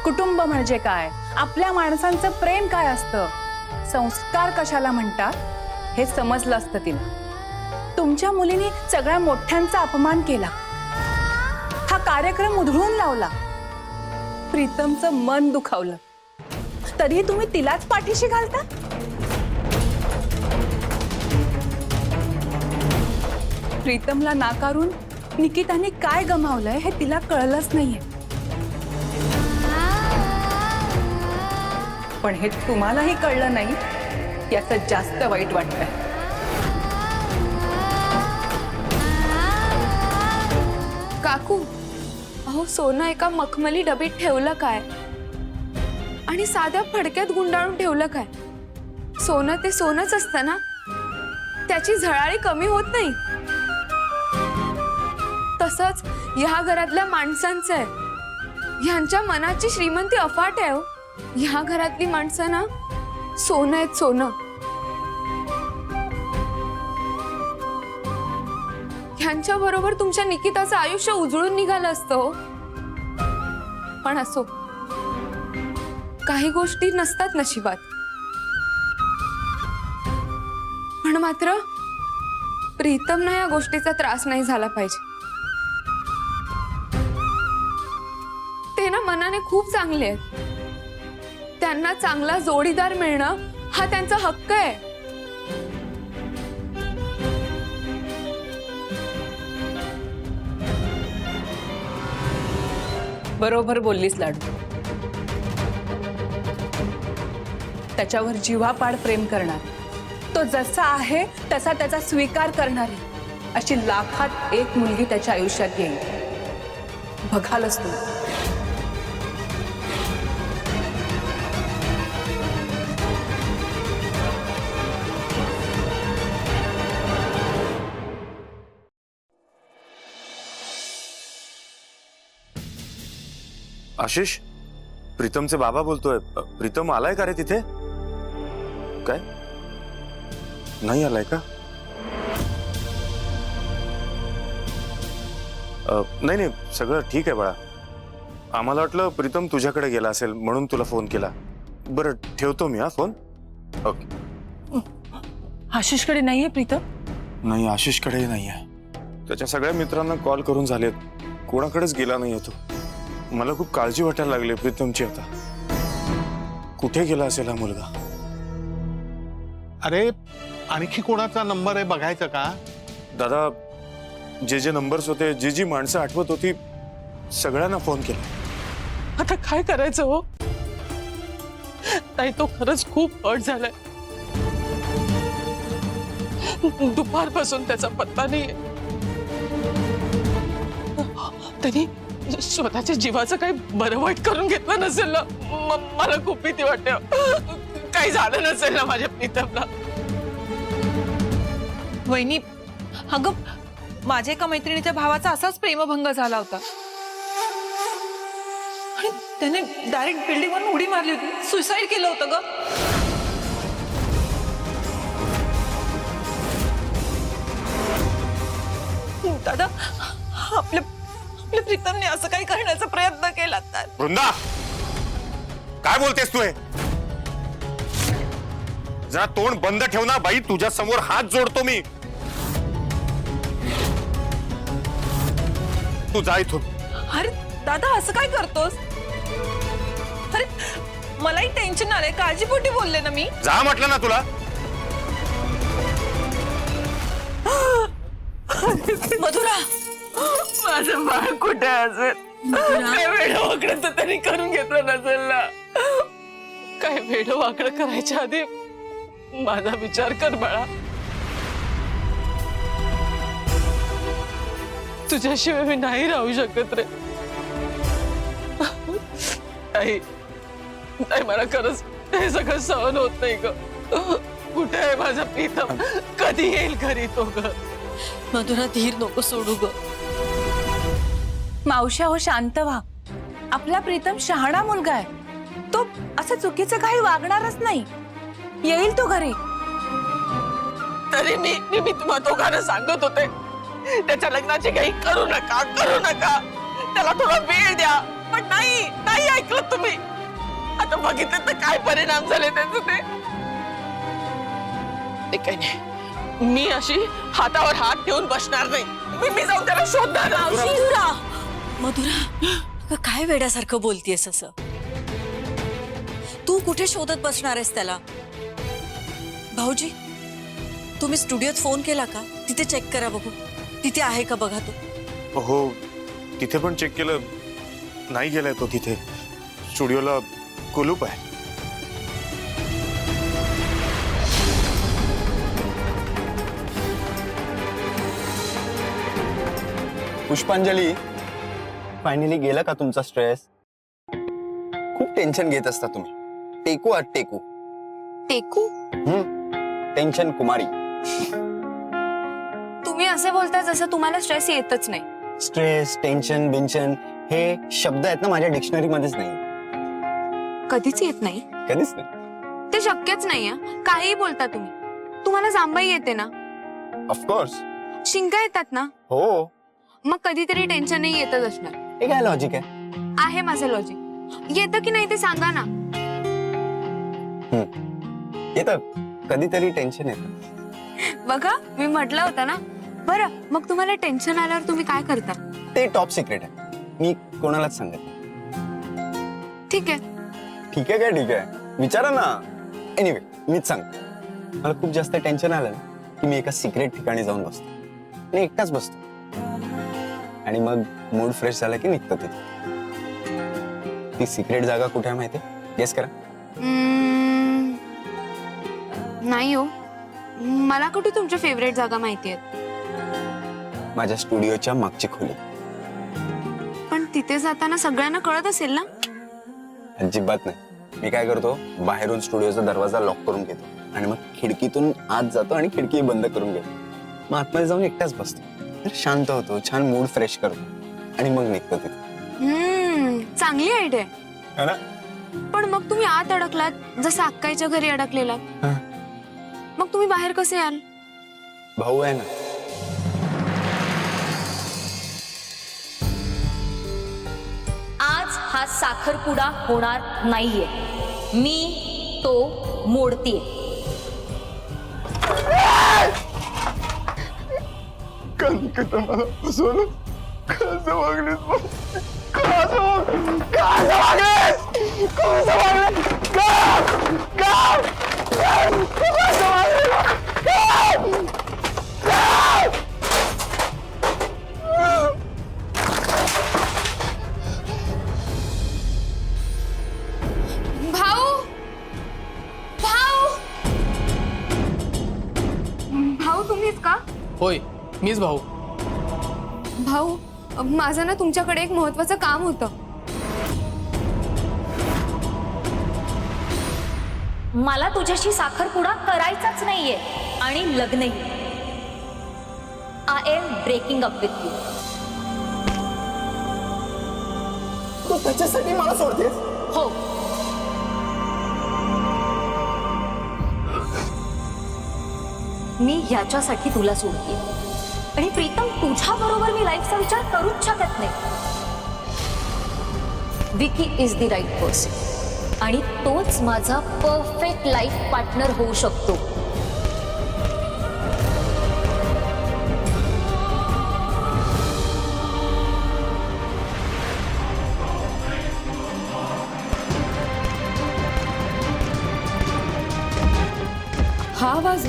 G: कुटुंब म्हणजे काय, आपल्या माणसांचं प्रेम काय असतं, संस्कार कशाला म्हणतात, हे समजलं असतं तिला. तुमच्या मुलीने सगळ्या मोठ्यांचा अपमान केला, हा कार्यक्रम उधळून लावला, प्रीतमचं मन दुखावलं, तरी तुम्ही तिलाच पाठीशी घालता. प्रीतमला नाकारून निकिताने काय गमावलंय हे तिला कळलंच नाहीये. पण हे तुम्हालाही कळलं नाही, याचं जास्त वाईट वाटतंय.
C: काकू, अहो सोनं एका मखमली डबीत ठेवलं काय आणि साध्या फडक्यात गुंडाळून ठेवलं काय? सोनं ते सोनंच असतं ना, त्याची झळाळी कमी होत नाही. तसंच ह्या घरातल्या माणसांचं आहे, ह्यांच्या मनाची श्रीमंती अफाट आहे. ह्या घरातली माणसं ना सोनं आहेत, सोनं. ह्यांच्या बरोबर तुमच्या निकिताचं आयुष्य उजळून निघालं असतं. पण असो, काही गोष्टी नसतात नशिबात. पण मात्र प्रीतमना या गोष्टीचा त्रास नाही झाला पाहिजे. ते ना मनाने खूप चांगले आहेत. त्यांना चांगला जोडीदार मिळणं हा त्यांचा हक्क आहे.
G: बरोबर बोललीस लाडू. त्याच्यावर जीवापाड प्रेम करणार, तो जसा आहे तसा त्याचा स्वीकार करणारी अशी लाखात एक मुलगी त्याच्या आयुष्यात येईल. बघालच तू.
H: आशिष, प्रीतमचे बाबा बोलतोय. प्रीतम आलाय का रे तिथे? काय नाही आलाय का? नाही नाही, सगळं ठीक आहे बाळा. आम्हाला वाटलं प्रीतम तुझ्याकडे गेला असेल म्हणून तुला फोन केला. बरं ठेवतो मी हा फोन. ओके.
D: आशिषकडे नाहीये प्रीतम?
H: नाही, आशिषकडे नाहीये. त्याच्या सगळ्या मित्रांना कॉल करून झालेत, कोणाकडेच गेला नाही होतो. मला खूप काळजी वाटायला लागली प्रीतमची. आता कुठे गेला असेल हा मुलगा?
N: अरे आणखी कोणाचा नंबर आहे बघायचा का?
H: दादा, जे जे नंबर्स होते, जी जी माणसं आठवत होती, सगळ्यांना फोन केला.
D: आता काय करायचं हो? ताई, तो खरंच खूप हर्ट झालाय. दुपारपासून त्याचा पत्ता नाहीये. त्यांनी स्वतःच्या जीवाचं काही बरं वाईट करून घेतलं नसेल ना? मला खूप भीती वाटते. काही झालं नसेल ना माझ्या प्रीतमला?
E: वहिनी, अगं माझ्या एका मैत्रिणीच्या भावाचा असाच प्रेमभंग झाला होता आणि त्याने डायरेक्ट बिल्डिंगवरून उडी मारली होती, सुसाईड केलं होतं ग. दादा, आपल्या प्रीतमने असं काही करण्याचा प्रयत्न केला तर?
H: वृंदा, काय बोलतेस तू? हे जरा तोंड बंद ठेव ना बाई. तुझ्या समोर हात जोडतो मी. तू जा इथून.
E: अरे दादा, असं काय करतोस? अरे मलाही टेन्शन आलंय, काळजीपोटी बोलले ना मी.
H: जा म्हटलं ना तुला.
D: मधुरा, माझं बाळ कुठे असेल? काय वेडं वाकडं तर त्यांनी करून घेतलं नसेल ना? काय वेडं वाकडं करायच्या आधी माझा विचार कर बाळा. तुझ्याशिवाय मी नाही राहू शकत रे. आई नाही, मला खरंच हे सगळं सहन होत नाही ग. कुठे आहे माझा प्रीतम? कधी येईल घरी तो ग?
A: मधुरा धीर नको सोडू ग.
G: मावशा हो, शांत व्हा. आपला प्रीतम शहाणा मुलगा आहे. तो असं चुकीचं काही वागणारच नाही. येईल तो घरी.
D: तरी मी तुम्हा दोघांना सांगत होते त्याच्या लग्नाची काही करू नका, करू नका. त्याला थोडा वेळ द्या, पण नाही ऐकलं तुम्ही. आता बघितलं तर काय परिणाम झाले त्याचे ते काही नाही. मी अशी हातावर हात ठेवून बसणार नाही. मी जाऊन त्याला शोधणार.
A: मधुरा काय वेड्यासारखं बोलतेस असं? तू कुठे शोधत बसणार आहेस त्याला? भाऊजी, तुम्ही स्टुडिओत फोन केला का? तिथे चेक करा बघू, तिथे आहे का बघा तो.
H: हो, तिथे पण चेक केलं, नाही गेलाय तो तिथे. स्टुडिओला कुलूप आहे.
B: पुष्पांजली, फायनली गेला का तुमचा स्ट्रेस? खूप टेन्शन घेत असता तुम्ही. टेकू आत टेकू.
C: टेकू?
B: टेन्शन कुमारी.
C: तुम्ही असे बोलता जसं तुम्हाला स्ट्रेस येतच नाही.
B: स्ट्रेस, टेन्शन, बिन्शन हे शब्द आहेत ना माझ्या डिक्शनरी मध्येच नाही.
C: कधीच येत नाही.
B: कधीच नाही.
C: ते शक्यच नाही. काहीही बोलता तुम्ही. तुम्हाला जांभई येते ना?
B: ऑफकोर्स.
C: शिंका येतात ना?
B: हो.
C: मग कधीतरी टेन्शन नाही येतच असणार.
B: हे काय लॉजिक आहे?
C: आहे माझं लॉजिक. येतं की नाही ते सांगा ना.
B: येतं, कधीतरी टेन्शन येतं.
C: बघा, मी म्हटलं होतं ना. बरं, मग तुम्हाला टेन्शन आल्यावर तुम्ही काय करता?
B: ते टॉप सिक्रेट आहे, मी कोणालाच सांगत नाही.
C: ठीक आहे.
B: ठीक आहे काय? ठीक आहे, विचारा ना. एनिवे, मीच सांगतो. मला खूप जास्त टेन्शन आलं ना की मी एका सिक्रेट ठिकाणी जाऊन बसतो आणि एकटाच बसतो. आणि मग मूड फ्रेश झाला की निघतो तिथे. ती सिक्रेट जागा कुठे आहे माहिती? गेस करा.
C: नाही हो, मला कुठे तुमच्या फेवरेट जागा माहिती आहेत.
B: माझ्या स्टुडिओच्या मागची खोली.
C: पण तिथे जाताना सगळ्यांना कळत असेल ना?
B: अजिबात नाही. मी काय करतो, बाहेरून स्टुडिओचा दरवाजा लॉक करून घेतो आणि मग खिडकीतून आत जातो आणि खिडकी बंद करून घेतो. मग आतमध्ये जाऊन एकटाच बसतो. तर शांत होतो, छान मूड फ्रेश करतो आणि मग निघतो तिथे.
C: चांगली आयडिया
B: है ना?
C: पण मग तुम्ही आत अडकलात, जसं अक्काईच्या घरी अडकलेलात. मग तुम्ही बाहेर कसे याल?
B: भाऊ आहे ना.
J: आज हा साखरपुडा होणार नाहीये. मी तो मोडतीये.
C: भाऊ तुम्हीच का?
O: होय, मीच भाऊ.
C: भाऊ, माझं ना तुमच्याकडे एक महत्वाचं काम होतं.
J: मला तुझ्याशी साखरपुडा करायचाच नाहीये आणि लग्नही. I am breaking up with you.
B: तू त्याच्यासाठी मला सोडतेस?
J: हो. मी ह्याच्यासाठी तुला सोडते. आणि प्रीतम, तुझ्या बरोबर मी लाईफचा विचार करूच शकत नाही. Vicky is the right person आणि तोच माझा परफेक्ट लाईफ पार्टनर होऊ शकतो.
C: हा आवाज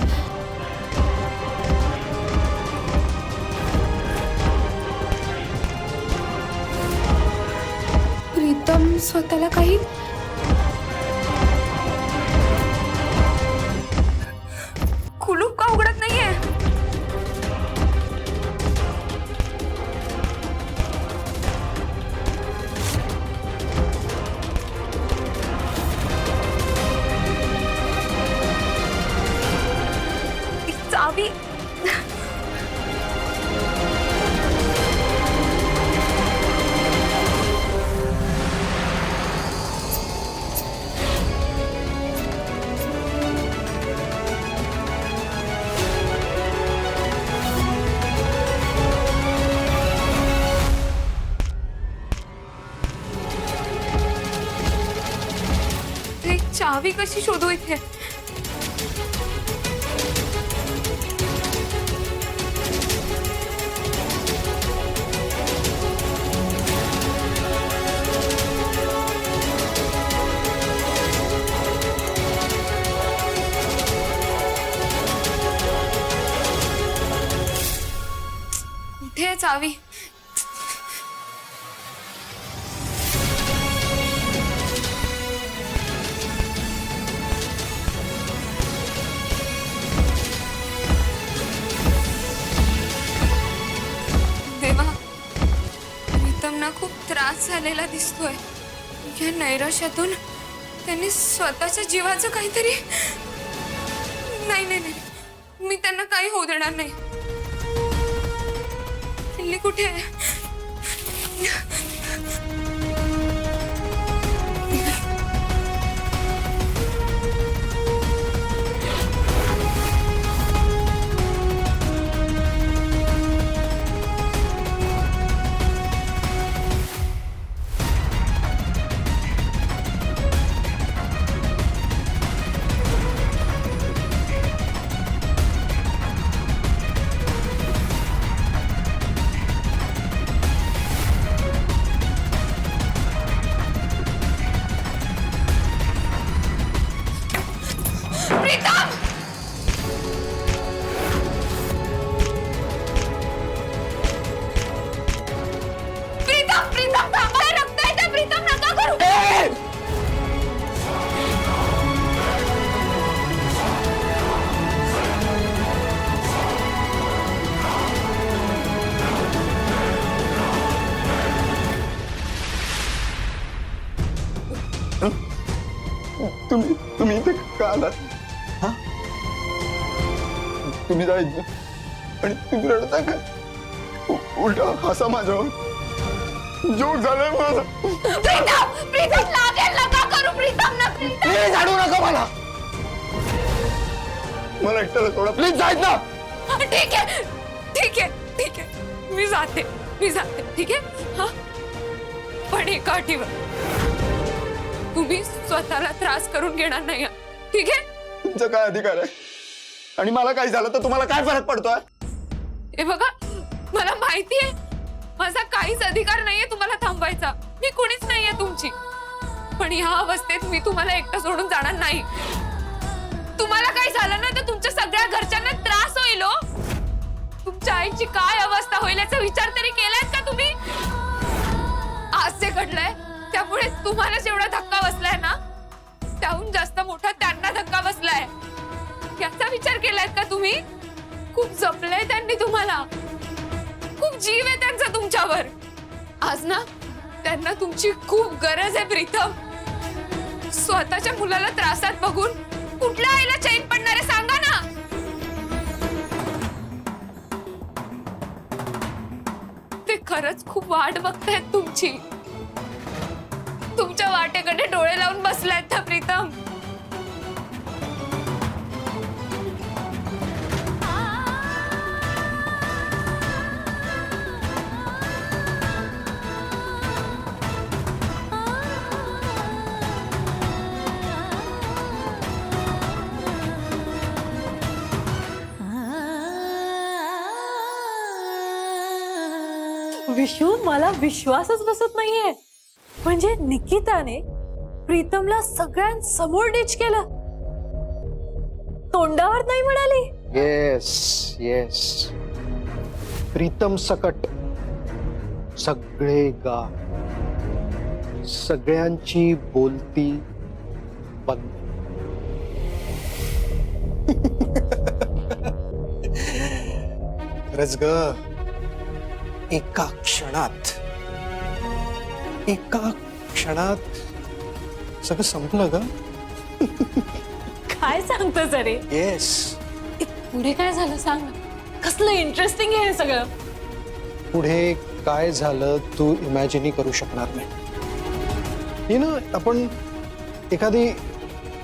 C: प्रीतम स्वतःला काही कुलूप का उघडत नाहीये? चावी कशी शोधू इथे? कुठे आहे चावी? देवा, प्रीतमना खूप त्रास झालेला दिसतोय. या नैराश्यातून त्यांनी स्वतःच्या जीवाचं काहीतरी. नाही नाही नाही, मी त्यांना काही होऊ देणार नाही. किल्ली कुठे आहे? प्रीतम! प्रीतम, प्रीतम थांबा, रक्त येते. प्रीतम नका करू.
B: तुम्ही इथे का आलात? हा? तुम्ही जायचं आणि तुम्ही रडता का? उलट हसा माझ्यावर. जोक झालाय माझा.
C: प्रीतम, प्रीतम लागेल, नका करू. प्रीतम ना, प्रीतम.
K: प्लीज अडू नका मला.
B: मला एकट्याला थोडा प्लीज जायचं ना.
C: ठीक आहे, ठीक आहे, ठीक आहे. मी जाते, ठीक आहे? हा, पण एका अटीवर. तुम्ही स्वतःला त्रास करून घेणार नाही, ठीक आहे?
B: तुमचा काय अधिकार आहे? आणि मला काय झालं तर तुम्हाला काय फरक पडतोय?
C: हे बघा, मला माहिती आहे माझा काहीच अधिकार नाहीये तुम्हाला थांबवायचा. मी कुणीच नाहीये तुमची. पण या अवस्थेत मी तुम्हाला एकटं सोडून जाणार नाही. तुम्हाला काही झालं ना तर तुमच्या सगळ्या घरच्यांना त्रास होईल. हो, तुमच्या आईची काय अवस्था होईल याचा विचार तरी केलायत का तुम्ही? आज जे घडलंय त्यामुळे तुम्हाला जेवढा धक्का बसलाय ना त्याहून जास्त मोठा त्यांना धक्का बसलाय. याचा विचार केलाय का तुम्ही? खूप जपलंय त्यांनी तुम्हाला. खूप जीव आहे त्यांचा तुमच्यावर. आज ना त्यांना तुमची खूप गरज आहे प्रीतम. स्वतःच्या मुलाला त्रासात बघून कुठल्या आईला चैन पडणार आहे सांगा ना. ते खरंच खूप वाट बघतायत तुमची. तुमच्या वाटेकडे डोळे लावून बसलायत ना प्रीतम.
G: विशू, मला विश्वासच बसत नाहीये. म्हणजे निकिताने प्रीतमला सगळ्यांसमोर डिच केलं. तोंडावर नाही म्हणाली.
K: येस येस, प्रीतम सकट सगळे गाव, सगळ्यांची बोलती बंद. खरंच ग, एका क्षणात सगळं संपलं ग.
G: काय सांगतोस अरे?
K: येस.
G: पुढे काय झालं सांग ना. कसलं इंटरेस्टिंग आहे हे सगळं.
K: पुढे काय झालं तू इमॅजिन करू शकणार नाही. आपण एखादी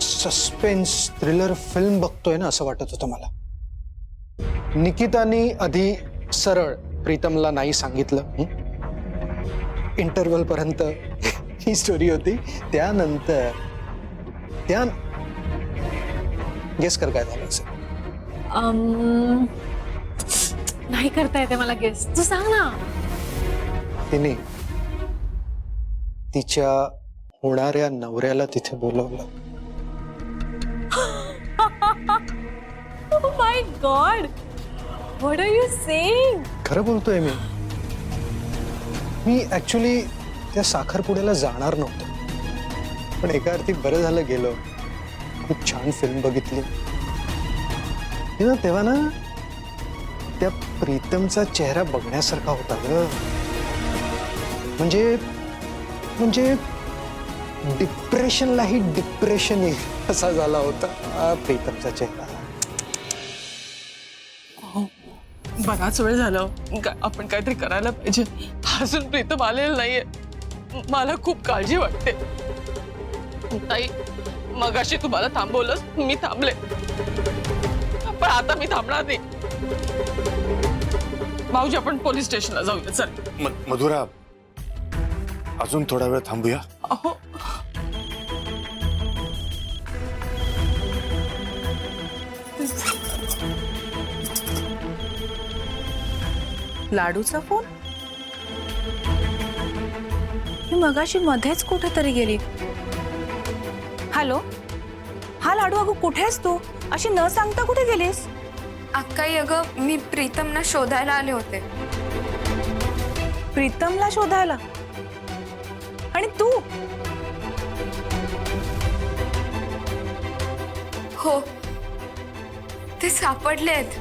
K: सस्पेन्स थ्रिलर फिल्म बघतोय ना असं वाटत होतं मला. निकिताने आधी सरळ प्रीतमला नाही सांगितलं. इंटरव्हल पर्यंत ही स्टोरी होती. त्यानंतर ध्यान गेस कर काय झालं असेल.
G: नाही करता येते मला गेस, तू सांग ना.
K: तिने तिच्या होणाऱ्या नवऱ्याला तिथे बोलवलं.
G: Oh my God! What are you saying?
K: खरं बोलतोय मी ऍक्च्युली त्या साखरपुड्याला जाणार नव्हतो, पण एका अर्थी बरं झालं गेलो. खूप छान फिल्म बघितली तेव्हा ना त्या प्रीतमचा चेहरा बघण्यासारखा होता ग. म्हणजे डिप्रेशनलाही डिप्रेशन येईल असा झाला होता प्रीतमचा चेहरा.
D: बराच वेळ झालं, आपण काहीतरी करायला पाहिजे. अजून प्रीतम आलेलं नाहीये. मला खूप काळजी वाटते. ताई, मगाशी तुम्हाला थांबवलंस, मी थांबले, पण आता मी थांबणार नाही. भाऊजी, आपण पोलीस स्टेशनला जाऊया. चल.
H: मधुरा, अजून थोडा वेळ थांबूया.
D: अहो,
E: लाडूचा फोन? ही मगाशी मध्येच कुठेतरी गेली. हॅलो, हा लाडू, अगं कुठे आहेस तू? अशी न सांगता कुठे गेलीस?
C: अक्काई, अगं मी प्रीतमना शोधायला आले होते.
E: प्रीतमला शोधायला? आणि तू?
C: हो, ते सापडलेत.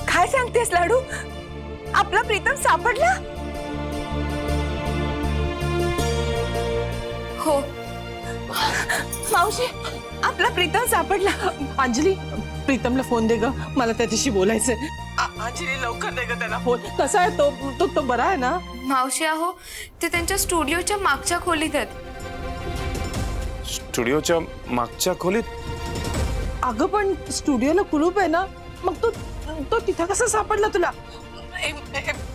E: काय सांगतेस लाडू? आपला प्रीतम सापडला?
C: हो
E: मावशी, आपला प्रीतम सापडला.
D: अंजली, प्रीतमला फोन दे ग, मला त्याच्याशी बोलायचंय. अंजली, लवकर दे ग त्याला फोन. कसा आहे तो? तो बरा आहे ना?
C: मावशी, अहो ते त्यांच्या स्टुडिओच्या मागच्या खोलीत आहेत.
H: स्टुडिओच्या मागच्या खोलीत?
D: अगं, पण स्टुडिओला कुलूप आहे ना, मग तो तिथं कसा सापडला तुला?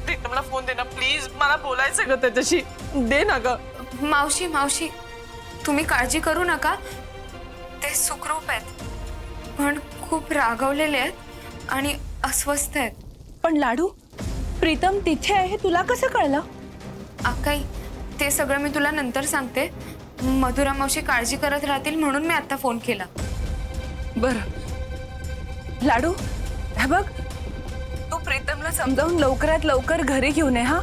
D: प्रीतमला फोन दे ना प्लीज, मला बोलायचं ग त्याच्याशी. दे ना ग.
C: मावशी, तुम्ही काळजी करू नका. ते सुखरूप आहेत, पण खूप रागवलेले आहेत आणि अस्वस्थ आहेत.
E: पण लाडू, प्रीतम तिथे आहे हे तुला कसं कळलं?
C: अक्काई, ते सगळं मी तुला नंतर सांगते. मधुरा मावशी काळजी करत राहतील म्हणून मी आता फोन केला.
E: बरं लाडू, हे बघ, तू प्रीतमला समजावून लवकरात लवकर घरी घेऊन ये. हा,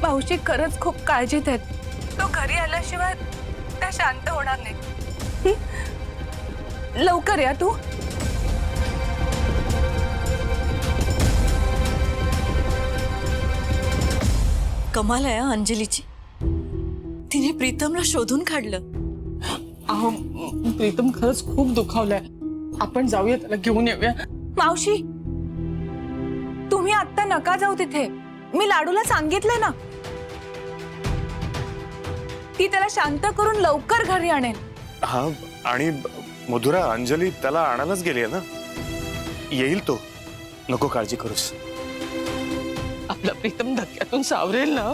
E: मावशी खरंच खूप काळजीत आहेत. तो घरी आल्याशिवाय त्या शांत होणार नाही. लवकर या तू.
I: कमाल आहे अंजलीची, तिने प्रीतमला शोधून काढलं.
D: अहो, प्रीतम खरंच खूप दुखावलाय. आपण जाऊया, त्याला घेऊन येऊया.
E: मावशी, तुम्ही आत्ता नका जाऊ तिथे. मी लाडूला सांगितलंय ना, ती त्याला शांत करून लवकर घरी आणेल.
H: हा, आणि मधुरा, अंजली त्याला आणायलाच गेली आहे ना, येईल तो. नको काळजी करूस.
D: आपला प्रीतम धक्क्यातून सावरेल ना?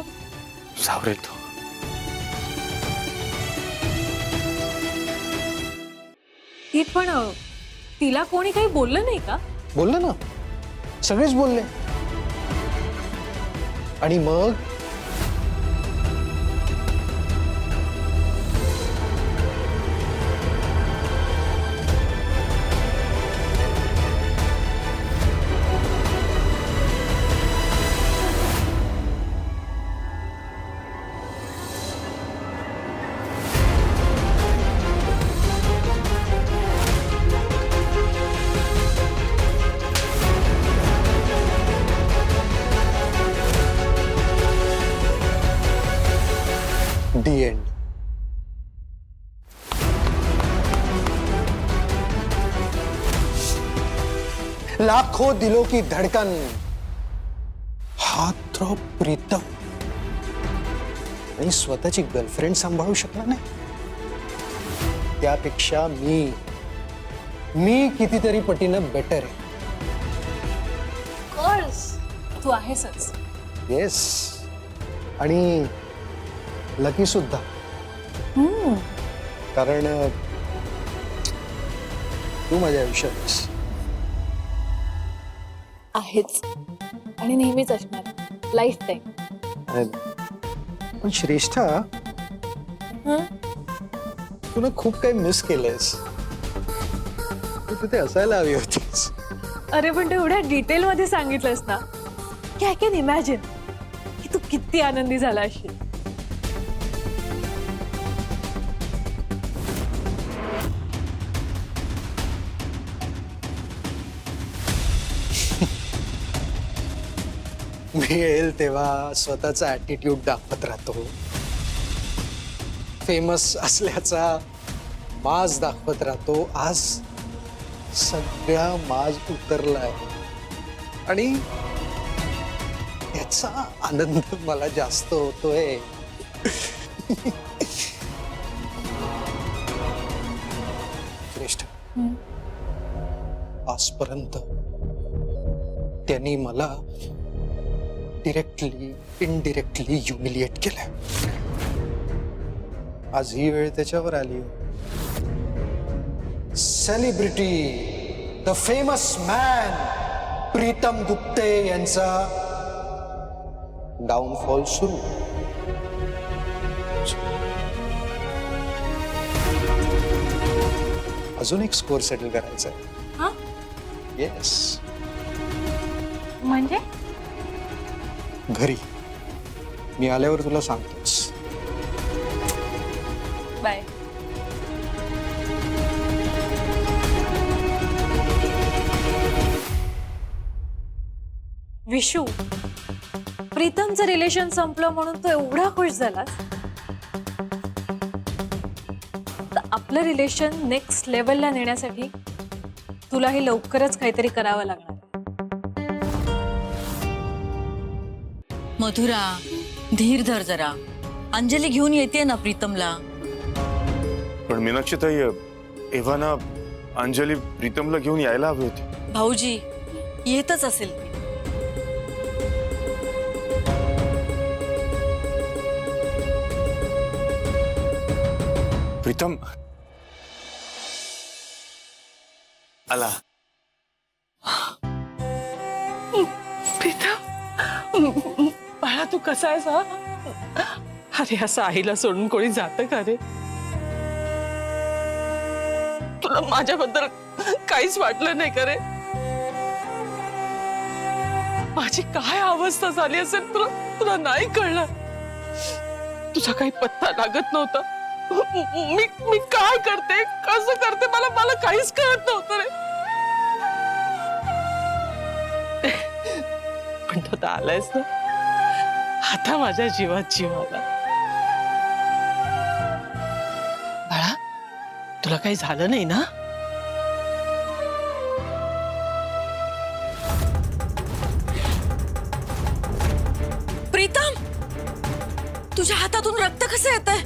H: सावरेल तो.
G: ही पण तिला कोणी काही बोललं नाही का?
K: बोललं ना, सगळेच बोलले. आणि मग दी एंड. लाखों दिलों की धड़कन, हाथ रो प्रीतम आणि स्वतःची गर्लफ्रेंड सांभाळू शकला नाही. त्यापेक्षा मी कितीतरी पटीनं बेटर आहे.
G: तू आहेसच.
K: येस, आणि लकी सुद्धा. कारण तू माझ्या आयुष्यात आहेस.
G: आहेच आणि नेहमीच असणार लाईफ टाईम.
K: अरे, पण श्रेष्ठा तू ना खूप काही मिस केलंयस. तू तिथे असायला हवी होतीस.
G: अरे पण तू एवढ्या डिटेल मध्ये सांगितलंस ना की आय कॅन इमॅजिन की तू किती आनंदी झाला असशील.
K: मिळेल तेव्हा स्वतःचा ऍटिट्यूड दाखवत राहतो. फेमस असल्याचा माज दाखवत राहतो. आज सगळा माज उतरलाय आणि याचा आनंद मला जास्त होतोय. श्रेष्ठ, आजपर्यंत त्यांनी मला डिरेक्टली इनडिरेक्टली ह्युमिलिएट केलंय. आज ही वेळ त्याच्यावर आली. Celebrity, the famous man Pritam Gupte यांचा डाऊनफॉल सुरू. अजून एक स्कोर सेटल करायचा आहे. येस,
G: म्हणजे
K: घरी मी आल्यावर तुला सांगतोस.
G: बाय. विशू, प्रीतमचं रिलेशन संपलं म्हणून तू एवढा खुश झालास. तर आपलं रिलेशन नेक्स्ट लेवलला नेण्यासाठी तुलाही लवकरच काहीतरी करावं लागणार.
A: मधुरा, धीर धर जरा. अंजली घेऊन येते ना प्रीतमला.
H: पण मीनाक्षी ताई, एव्हा ना अंजली प्रीतमला घेऊन यायला हवी होती.
A: भाऊजी येतच असेल ती.
H: प्रीतम आला.
D: प्रीतम, बाळा तू कसा आहेस? अरे असं आईला सोडून कोणी जातं का रे? तुला माझ्याबद्दल काहीच वाटलं नाही का रे? माझी काय अवस्था झाली असेल तुला नाही कळलं. तुझा काही पत्ता लागत नव्हता. मी काय करते, कसं करते, मला काहीच कळत नव्हतं रे. पण तू आता आलायस ना, आता माझ्या जीवात जीव आला. बाळा, तुला काही झालं नाही ना?
A: प्रीतम, तुझ्या हातातून रक्त कसं येतंय?